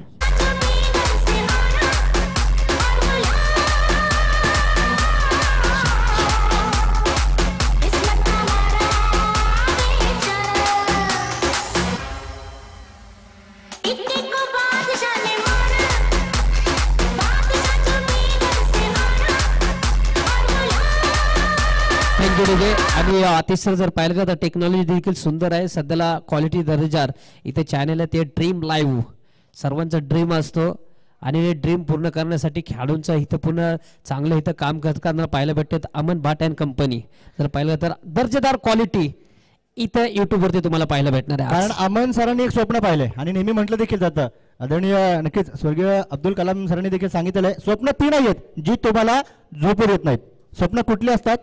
आणि अतिशय जर पाहिलं तर टेक्नॉलॉजी देखील सुंदर आहे. सध्याला क्वालिटी दर्जादार इथे चॅनल आहे ते ड्रीम लाईव्ह. सर्वांचा ड्रीम असतो आणि ड्रीम पूर्ण करण्यासाठी खेळाडूंचं इथं पुन्हा चांगलं इथं काम करताना पाहायला भेटतात. अमन भाट अँड कंपनी जर पाहिलं तर दर्जेदार क्वालिटी इथं युट्यूब वरती तुम्हाला पाहायला भेटणार आहे.
कारण अमन सरांनी एक स्वप्न पाहिलंय आणि नेहमी म्हटलं देखील जातं. आदरणीय नक्कीच स्वर्गीय अब्दुल कलाम सरांनी देखील सांगितलेलं आहे स्वप्न 3 आहेत जी तुम्हाला झोपेत येत नाहीत. स्वप्न कुठली असतात?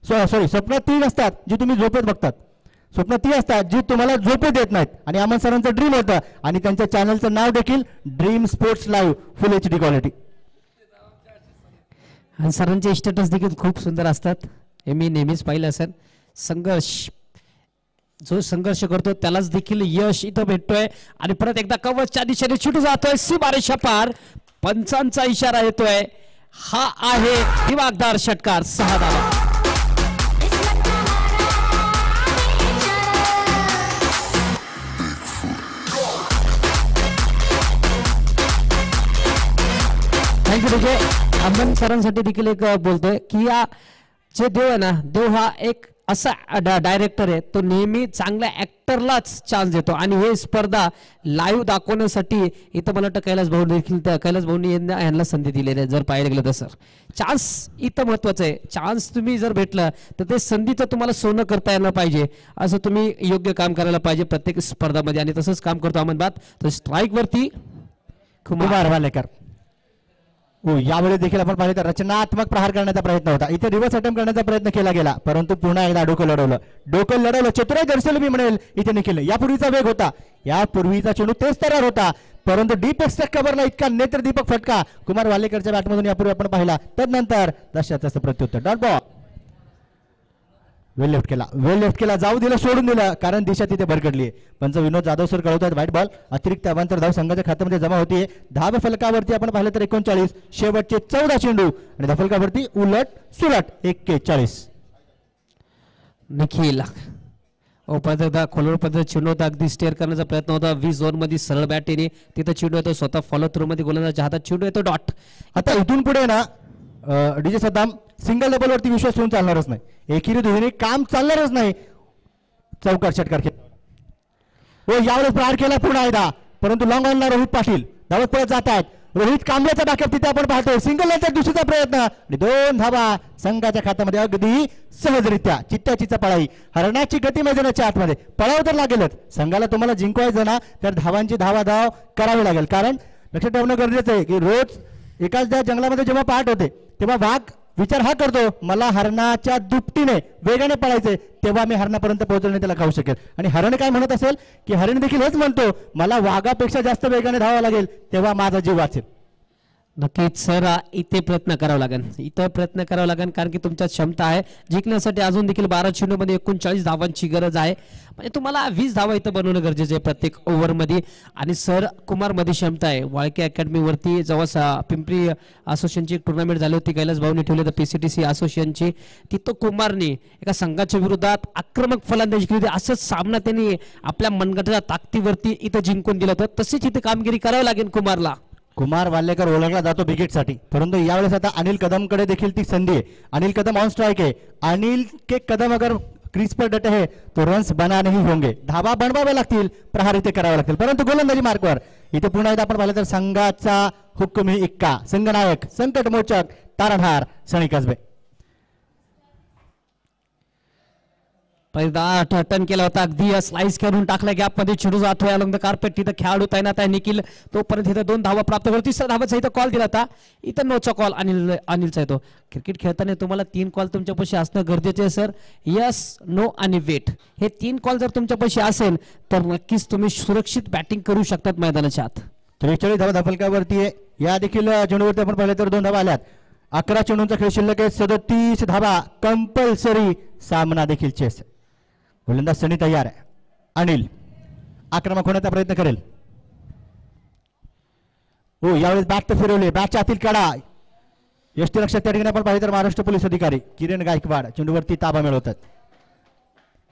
सॉरी, स्वप्न 3 असतात जी तुम्ही झोपेत बघतात. स्वप्न 3 असतात जी तुम्हाला झोपेत येत नाहीत. आणि अमन सरांचं ड्रीम होतं आणि त्यांच्या चॅनलचं नाव देखील ड्रीम स्पोर्ट्स लाईव्ह फुल HD क्वालिटी.
आणि सरांचे स्टेटस देखील खूप सुंदर असतात. हे मी नेहमीच पाहिलं असेल. जो संघर्ष करतो त्यालाच देखील यश इथं भेटतोय. आणि परत एकदा कवचच्या दिशेने छुटू जातोय. सीमारेषा पार. पंचांचा इशारा येतोय. हा आहे दिमागदार षटकार. 6 धावा. थँक्यू. म्हणजे अमन सरांसाठी देखील एक बोलतोय की या जे देव आहे ना, देव हा एक असा डायरेक्टर आहे तो नेहमी चांगल्या ऍक्टरलाच चान्स देतो. आणि हे स्पर्धा लाईव्ह दाखवण्यासाठी इथं मला वाटतं कैलास भाऊ देखील कैलास भाऊनी यांना संधी दिलेली आहे. जर पाहायला गेलं तर सर चान्स इथं महत्वाचं आहे. चान्स तुम्ही जर भेटलं तर ते संधीचं तुम्हाला सोनं करता यायला पाहिजे. असं तुम्ही योग्य काम करायला पाहिजे प्रत्येक स्पर्धामध्ये आणि तसंच काम करतो अमन बात. तर स्ट्राईक वरती
कुमार वालेकर. यावेळी देखील आपण पाहिलं तर रचनात्मक प्रहार करण्याचा प्रयत्न होता. इथे रिव्हर्स अटेम्प्ट करण्याचा प्रयत्न केला गेला परंतु पुन्हा एकदा डोकं लढवलं. चतुराई दर्शवली मी म्हणेल इथे निखिल. यापूर्वीचा वेग होता, यापूर्वीचा चेंडू तेच तरार होता परंतु डीप एक्स्ट्रा कव्हरला इतका नेत्रदीपक फटका कुमार वालेकरच्या बॅटमधून यापूर्वी आपण पाहिला. तदनंतर तशाच प्रत्युत्तर डॉट बॉल. वेल लेफ्ट केला जाऊ दिलं, सोडून दिलं कारण दिशा तिथे भरकटली. पंच विनोद जाधव सर कळवतात व्हाईट बॉल. अतिरिक्त अवांतर धाव संघाच्या खात्यामध्ये जमा होतीये. धाव फलकावरती आपण पाहिलं तर 39. शेवटचे 14 चेंडू आणि फलकावरती उलट सुलट 41.
निखिल खोलवर पद्धत चेंडू होता. अगदी स्टेअर करण्याचा प्रयत्न होता. 20 झोन मध्ये सरळ बॅटीने तिथं चेंडू येतो. स्वतः फॉलो थ्रू मध्ये गोलंदाजाच्या हातात चेंडू येतो. डॉट.
आता इथून पुढे ना डीजे सद्दाम सिंगल डबल वरती विश्वास ठेवून चालणारच नाही. एकेरी दुहेरी काम चालणारच नाही. चौकार षटकार खेळ. यावेळेस प्रहार केला पुन्हा एकदा परंतु लॉंग ऑनला रोहित पाटील धावत पळत जात आहेत. रोहित कांबळेचा बॅकअप तिथे आपण पाहतोय. सिंगल नंतर दुसरीचा प्रयत्न आणि 2 धावा संघाच्या खात्यामध्ये अगदी सहजरित्या. चिट्ट्याची पळाई, हरण्याची गती मैदानाच्या आतमध्ये. पळाव तर लागेलच. संघाला तुम्हाला जिंकवायचं ना तर धावांची धावाधाव करावी लागेल. कारण लक्षात ठेवणं गरजेचं आहे की रोज एकाच त्या जंगलामध्ये जेव्हा पहाट होते तेव्हा वाघ विचार हा करतो मला हरणाच्या दुपटीने वेगाने पळायचे तेव्हा मी हरणापर्यंत पोहोचवणे त्याला खाऊ शकेल. आणि हरण काय म्हणत असेल की हरण देखील हेच म्हणतो मला वाघापेक्षा जास्त वेगाने धावावं लागेल तेव्हा माझा जीव वाचेल.
नक्कीच सर, इथे प्रयत्न करावा लागेल. इथं प्रयत्न करावा लागेल कारण की तुमच्यात क्षमता आहे जिंकण्यासाठी. अजून देखील 12 चेंडूमध्ये 39 धावांची गरज आहे. म्हणजे तुम्हाला 20 धावा इथं बनवणं गरजेचं आहे प्रत्येक ओव्हरमध्ये. आणि सर कुमारमध्ये क्षमता आहे. वाळके अकॅडमीवरती जेव्हा पिंपरी असोसिएशनची एक टुर्नामेंट झाली होती कैलास भाऊने ठेवली होती PCTC असोसिएशनची, तिथं कुमारने एका संघाच्या विरोधात आक्रमक फलंदाजी केली होती. असंच सामना त्यांनी आपल्या मनगटाच्या ताकदीवरती इथं जिंकून दिला होता. तशीच इथे कामगिरी करावी लागेल कुमारला.
कुमार वाल्लेकर ओळखला जातो विकेटसाठी, परंतु यावेळेस आता अनिल कदमकडे देखील ती संधी आहे. अनिल कदम ऑन स्ट्राइक है. अनिल के कदम अगर क्रीज पर डटे है तो रन्स बना नहीं होंगे. धाबा बनवावे लागतील, प्रहार इथे करावे लागतील. परंतु गोलंदाजी मार्कवर इथे पुन्हा एकदा आपण पाहिलं तर संघाचा हुकुमी इक्का. संघनायक, संकटमोचक, तारणहार सनी कसबे.
टर्न केला होता, अगदी स्लाइस करून टाकला गॅपमध्ये. चेंडू जातोय अलंग कार्पेट. तिथं खेळाडू तैनात आहे निखिल. तोपर्यंत इथं 2 धावा प्राप्त करतो. 3रा धावाचा इथं कॉल दिला होता. इथं नोचा कॉल अनिलचा येतो. क्रिकेट खेळताना तुम्हाला 3 कॉल तुमच्यापाशी असणं गरजेचे आहे सर. यस, नो आणि वेट हे 3 कॉल जर तुमच्यापाशी असेल तर नक्कीच तुम्ही सुरक्षित बॅटिंग करू शकतात मैदानाच्या आत.
43 धावा धाफलकावरती आहे. या देखील चेंडूवरती आपण पाहिलं तर 2 धावा आल्यात. 11 चेंडूंचा खेळ शिल्लक आहे. 37 धावा कंपल्सरी सामना देखील चेस. गोलंदाज सनी तयार आहे. अनिल आक्रमक होण्याचा प्रयत्न करेल. हो, यावेळेस बॅट तर फिरवले. बॅटच्या आतील कडा. यष्टीरक्षक त्या ठिकाणी आपण पाहिजे तर महाराष्ट्र पोलीस अधिकारी किरण गायकवाड चेंडूवरती ताबा मिळवतात.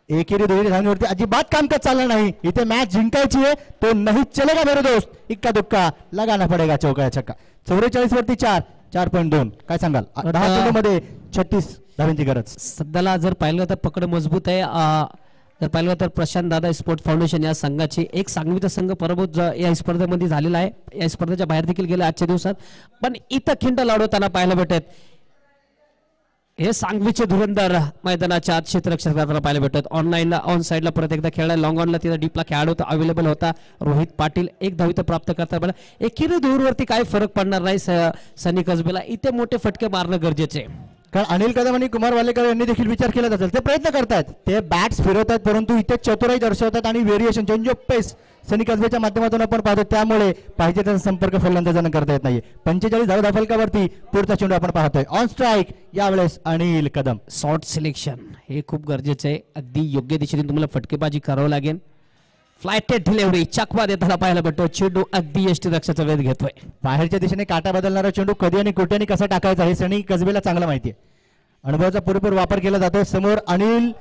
एकेरी दुहेरी धावांवरती अजिबात कामकाज चाललं नाही. इथे मॅच जिंकायची आहे. तो नाही चलेगा मेरे दोस्त. इक्का दुक्का लगाना पडेगा चौका छक्का. 44 वरती 4.2. काय सांगाल? 10 चेंडूमध्ये 36 धावांची गरज.
सध्याला जर पाहिलं तर पकड मजबूत आहे. जर पाहिलं तर प्रशांत दादा स्पोर्ट फाउंडेशन या संघाची एक सांगवीचा संघ पराभूत या स्पर्धेमध्ये झालेला आहे. या स्पर्धेच्या बाहेर देखील गेले आजच्या दिवसात. पण इथं खिंड लढवताना पाहायला भेटत हे सांगवीचे धुरंधर मैदानाच्या आत क्षेत्ररक्षक पाहायला भेटत. ऑनलाईनला ऑन साईडला परत एकदा खेळला. लॉंग ऑनला तिथं डीपला खेळाडू अवेलेबल होता. रोहित पाटील 1 धाव इथं प्राप्त करता. पण एकेरी दूरवरती काय फरक पडणार नाही सनी कसबेला. इथे मोठे फटके मारणं गरजेचे आहे.
कारण अनिल कदम आणि कुमार वालेकर यांनी देखील विचार केला असेल. ते प्रयत्न करतात, ते बॅट्स फिरवतात, परंतु इथे चतुराई दर्शवतात आणि व्हेरिएशन चेंज ऑफ पेस सनी कसबेच्या माध्यमातून आपण पाहतो. त्यामुळे पाहिजे त्याचा संपर्क फलंदाजांना करता येत नाहीये. 45 धावा धाफलकावरती पुढचा चेंडू आपण पाहतोय. ऑन स्ट्राइक यावेळेस अनिल कदम.
शॉर्ट सिलेक्शन हे खूप गरजेचं आहे. अगदी योग्य दिशेने तुम्हाला फटकेबाजी करावं लागेल. फ्लायटेड डिलिव्हरी चकवा देताना पाहायला भेटतो. चेंडू अगदी यष्टीरक्षकाचा वेध घेतोय.
बाहेरच्या दिशेने काटा बदलणारा चेंडू कधी आणि कुठे कसा टाकायचा हे सनी कसबेला चांगला माहिती आहे. अनुभवाचा पुरेपूर वापर केला जातो. समोर अनिल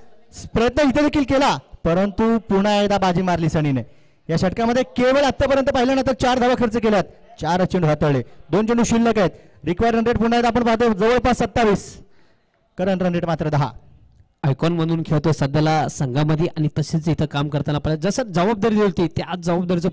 प्रयत्न इथे देखील केला, परंतु पुन्हा एकदा बाजी मारली सनीने. या षटकामध्ये केवळ आतापर्यंत पाहिलं ना तर 4 धावा खर्च केल्यात. 4 चेंडू हाताळले. 2 चेंडू शिल्लक आहेत. रिक्वायर्ड रन रेट पुन्हा एकदा आपण पाहतो जवळपास 27. करंट रन रेट मात्र 10.
आयकॉन म्हणून खेळतो सध्याला संघामध्ये आणि तसेच इथं काम करताना आपल्याला जसं जबाबदारी दिली होती त्याच जबाबदारीचं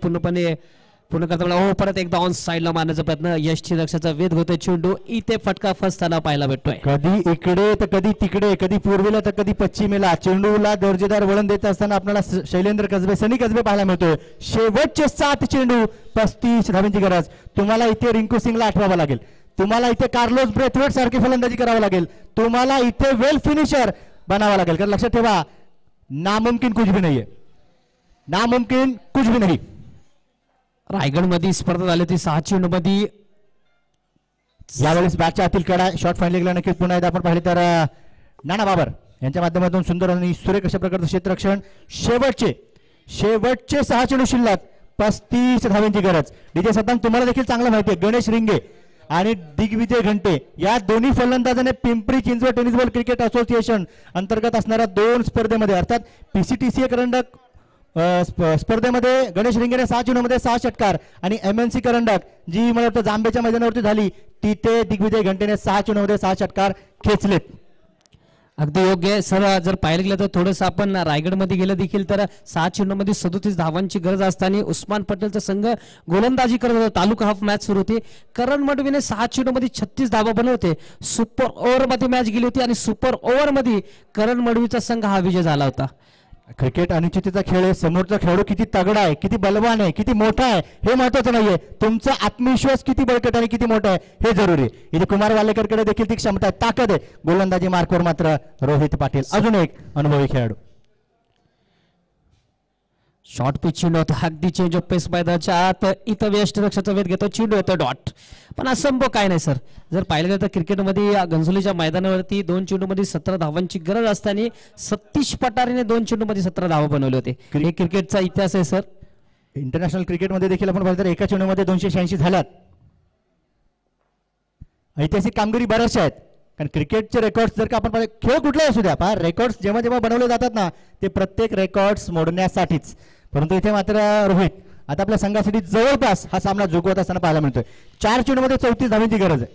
पूर्ण करताना परत एकदा ऑन साईडला मारण्याचा प्रयत्न. यष्टीरक्षकाचा वेध होतोय. चेंडू इथे फटका फसताना पाहायला भेटतोय.
कधी इकडे तर कधी तिकडे, कधी पूर्वेला तर कधी पश्चिमेला चेंडूला दर्जेदार वळण देत असताना आपल्याला शैलेंद्र कसबे, सनी कसबे पाहायला मिळतोय. शेवटचे 7 चेंडू 35 धावांची गरज. तुम्हाला इथे रिंकू सिंगला आठवावं लागेल. तुम्हाला इथे कार्लोस ब्रेथवेट सारखी फलंदाजी करावी लागेल. तुम्हाला इथे वेल फिनिशर बनावा लागेल. कारण लक्षात ठेवा, नामुमकिन कुछ भी नाहीये. नामुमकिन कुछ भी नाही.
रायगड मध्ये स्पर्धा झाली होती 6 चेंडूमध्ये.
यावेळेस बॅटच्या आतील कडा शॉर्ट फाईनल नक्कीच पुन्हा एकदा आपण पाहिले तर नाना बाबर यांच्या माध्यमातून सुंदर आणि सुरेख अशा प्रकारचं क्षेत्ररक्षण. शेवटचे 6 चेंडू शिल्लक 35 धावांची गरज. डीजे सद्दाम तुम्हाला देखील चांगलं माहिती आहे. गणेश रिंगे आणि दिग्विजय घंटे या दोन्ही फलंदाजाने Pimpri Chinchwad tennis ball cricket association अंतर्गत असणाऱ्या 2 स्पर्धेमध्ये अर्थात PCTC करंडक स्पर्धेमध्ये गणेश रिंगेने 6 चेंडूमध्ये 6 षटकार आणि MNC करंडक जी मला वाटतं जांबेच्या मैदानावरती झाली तिथे दिग्विजय घंटेने 6 चेंडूमध्ये 6 षटकार खेचलेत.
अगदी योग्य आहे सर. जर पाहायला गेलं तर थोडंसं आपण रायगडमध्ये गेलं देखील तर 6 चेंडूमध्ये 37 धावांची गरज असताना उस्मान पटेलचा संघ गोलंदाजी करत होता. तालुका हाफ मॅच सुरू होती. करण मडवीने 6 चेंडूमध्ये 36 धावा बनवते. सुपर ओव्हरमध्ये मॅच गेली होती आणि सुपर ओव्हरमध्ये करण मडवीचा संघ हा विजय झाला होता.
क्रिकेट अनिश्चिततेचा खेळ आहे. समोरचा खेळाडू किती तगडा आहे, किती बलवान आहे, किती मोठा आहे हे महत्वाचं नाहीये, तुमचा आत्मविश्वास किती बळकट आणि किती मोठा आहे हे जरुरी आहे. इथे कुमार वालेकरकडे देखील ती क्षमता आहे, ताकद आहे. गोलंदाजी मार्कवर मात्र रोहित पाटील अजून एक अनुभवी खेळाडू.
शॉर्ट पिच चेंडू होता. अगदी चेंज ऑफ पेस मैदानाच्या आत. इथं यष्टरक्षाचा वेध घेतो. चेंडू येतो डॉट. पण असंभव काय नाही सर. जर पाहिलं गेलं तर क्रिकेटमध्ये या गंजोलीच्या मैदानावरती 2 चेंडूमध्ये 17 धावांची गरज असताना सतीश पटारीने 2 चेंडूमध्ये 17 धावा बनवले होते. हे क्रिकेटचा इतिहास आहे सर.
इंटरनॅशनल क्रिकेटमध्ये देखील आपण पाहिलं तर एका चेंडूमध्ये 286 झाल्यात. ऐतिहासिक कामगिरी बऱ्याचशा आहेत. कारण क्रिकेटचे रेकॉर्ड्स जर का आपण पाहिलं, खेळ कुठलाही असू द्या, पहा रेकॉर्ड्स जेव्हा जेव्हा बनवले जातात ना ते प्रत्येक रेकॉर्ड्स मोडण्यासाठीच. परंतु इथे मात्र रोहित आता आपल्या संघासाठी जवळपास हा सामना जिंकवत असताना पाहायला मिळतोय. 4 चेंडूमध्ये 34 धावांची गरज आहे.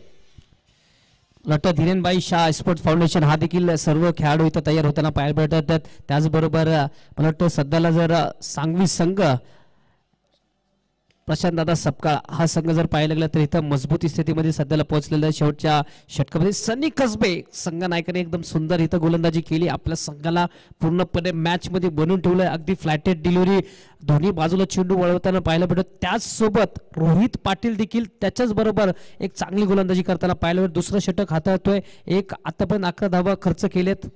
डॉक्टर धीरेनबाई शाह स्पोर्ट्स फाउंडेशन हा देखील सर्व खेळाडू इथं तयार होताना पाहायला भेटतात. त्याचबरोबर मला वाटतं सध्याला जर सांगवी संघ प्रशांत दादा सपकाळ हा संघ जर पाहायला गेला तर इथं मजबूती स्थितीमध्ये सध्याला पोहोचलेला. शेवटच्या षटकामध्ये सनी कसबे संघ नायकाने एकदम सुंदर इथं गोलंदाजी केली. आपल्या संघाला पूर्णपणे मॅच मध्ये बनवून ठेवलंय. अगदी फ्लॅटेड डिलिव्हरी दोन्ही बाजूला चेंडू वळवताना पाहायला भेटत. त्याचसोबत रोहित पाटील देखील त्याच्याच बरोबर एक चांगली गोलंदाजी करताना पाहायला भेटत. दुसरं षटक हाताळतोय. एक आतापर्यंत 11 धावा खर्च केलेत.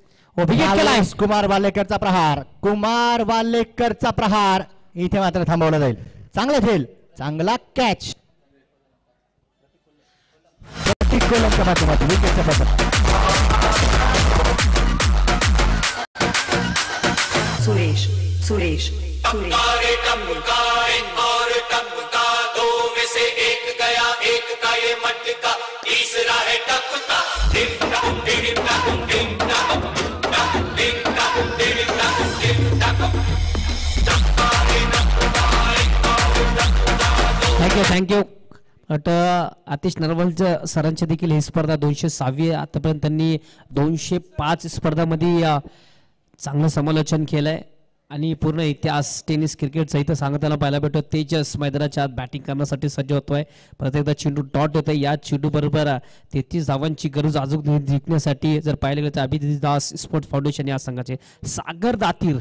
कुमार वालेकरचा प्रहार, कुमार वालेकरचा प्रहार इथे मात्र थांबवला जाईल. चांगला खेळ, चांगला कॅच. गोलांच्या माध्यमातून विकेटच्या पद्धत.
सुरेश सुरेश
टपकारे टपकारे और टपका, दो में से एक गया, एक का ये मटका, तीसरा है टपका. टिम टक टिम टक टिम टक टक टिम टक टिम टक टिम टक.
थँक्यू. आतिश नरवल सरांची देखील ही स्पर्धा 206वी आहे. आतापर्यंत त्यांनी 205 स्पर्धामध्ये चांगलं समालोचन केलंय आणि पूर्ण इतिहास टेनिस क्रिकेटचा इथं सांगताना पाहायला भेटतो. तेजस मैदानाच्या आत बॅटिंग करण्यासाठी सज्ज होतोय. परत एकदा चेंडू डॉट होतोय. या चेंडू बरोबर 33 धावांची गरज अजून जिंकण्यासाठी जर पाहिलं गेलं तर अभिजित दास स्पोर्ट्स फाउंडेशन या संघाचे सागर दातीर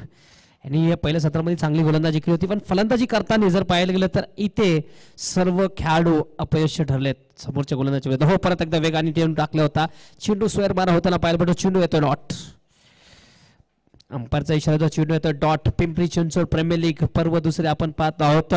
यांनी पहिल्या सत्रामध्ये चांगली गोलंदाजी केली होती. पण फलंदाजी करताना जर पाहायला गेलं तर इथे सर्व खेळाडू अपयश ठरलेत समोरच्या गोलंदाजी विरुद्ध. हो, परत एकदा वेगाने चेंडू टाकला होता. चेंडू स्क्वेअर मारा होताना पाहायला भेटतो. चेंडू येतो डॉट. अंपायरचा इशारा चेंडू येतो dot. Pimpri Chinchwad premier league पर्व दुसरे आपण पाहत आहोत.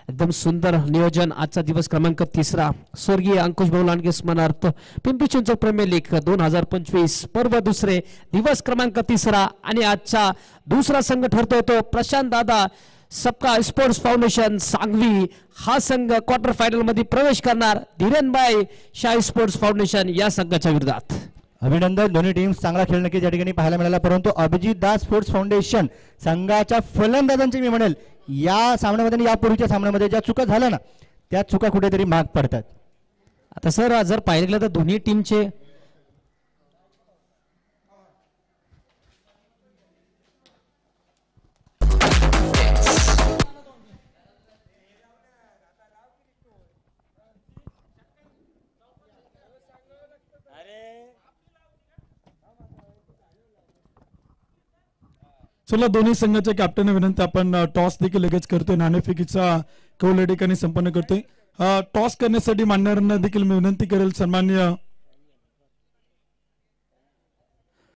एकदम सुंदर नियोजन. आजचा दिवस क्रमांक 3 स्वर्गीय अंकुश भाऊ लांडगे स्मरणार्थ पिंपरी चिंचवड प्रीमियर लीग 2025 पर्व दुसरे दिवस क्रमांक 3 आणि आजचा दुसरा संघ ठरतो तो प्रशांत दादा सपकाळ स्पोर्ट्स फाउंडेशन सांगवी. हा संघ क्वार्टर फायनल मध्ये प्रवेश करणार धीरेनबाई शाह स्पोर्ट्स फाउंडेशन या संघाच्या विरोधात.
अभिनंदन. दोन्ही टीम्स चांगला खेळ नक्कीच या ठिकाणी पाहायला मिळाला. परंतु अभिजित दास स्पोर्ट्स फाउंडेशन संघाच्या फलंदाजांची मी म्हणेल या सामन्यामध्ये यापूर्वीच्या सामन्यामध्ये ज्या चुका झाल्या ना त्या चुका कुठेतरी महाग पडतात.
आता सर जर पाहिलं गेलं तर दोन्ही टीमचे
चला दोन्ही संघाच्या कॅप्टन विनंती आपण टॉस देखील लगेच करतोय. नाणेफेकीचा कौल या ठिकाणी संपन्न करतोय. टॉस करण्यासाठी मान्यवरांना देखील मी विनंती करेल. सन्माननीय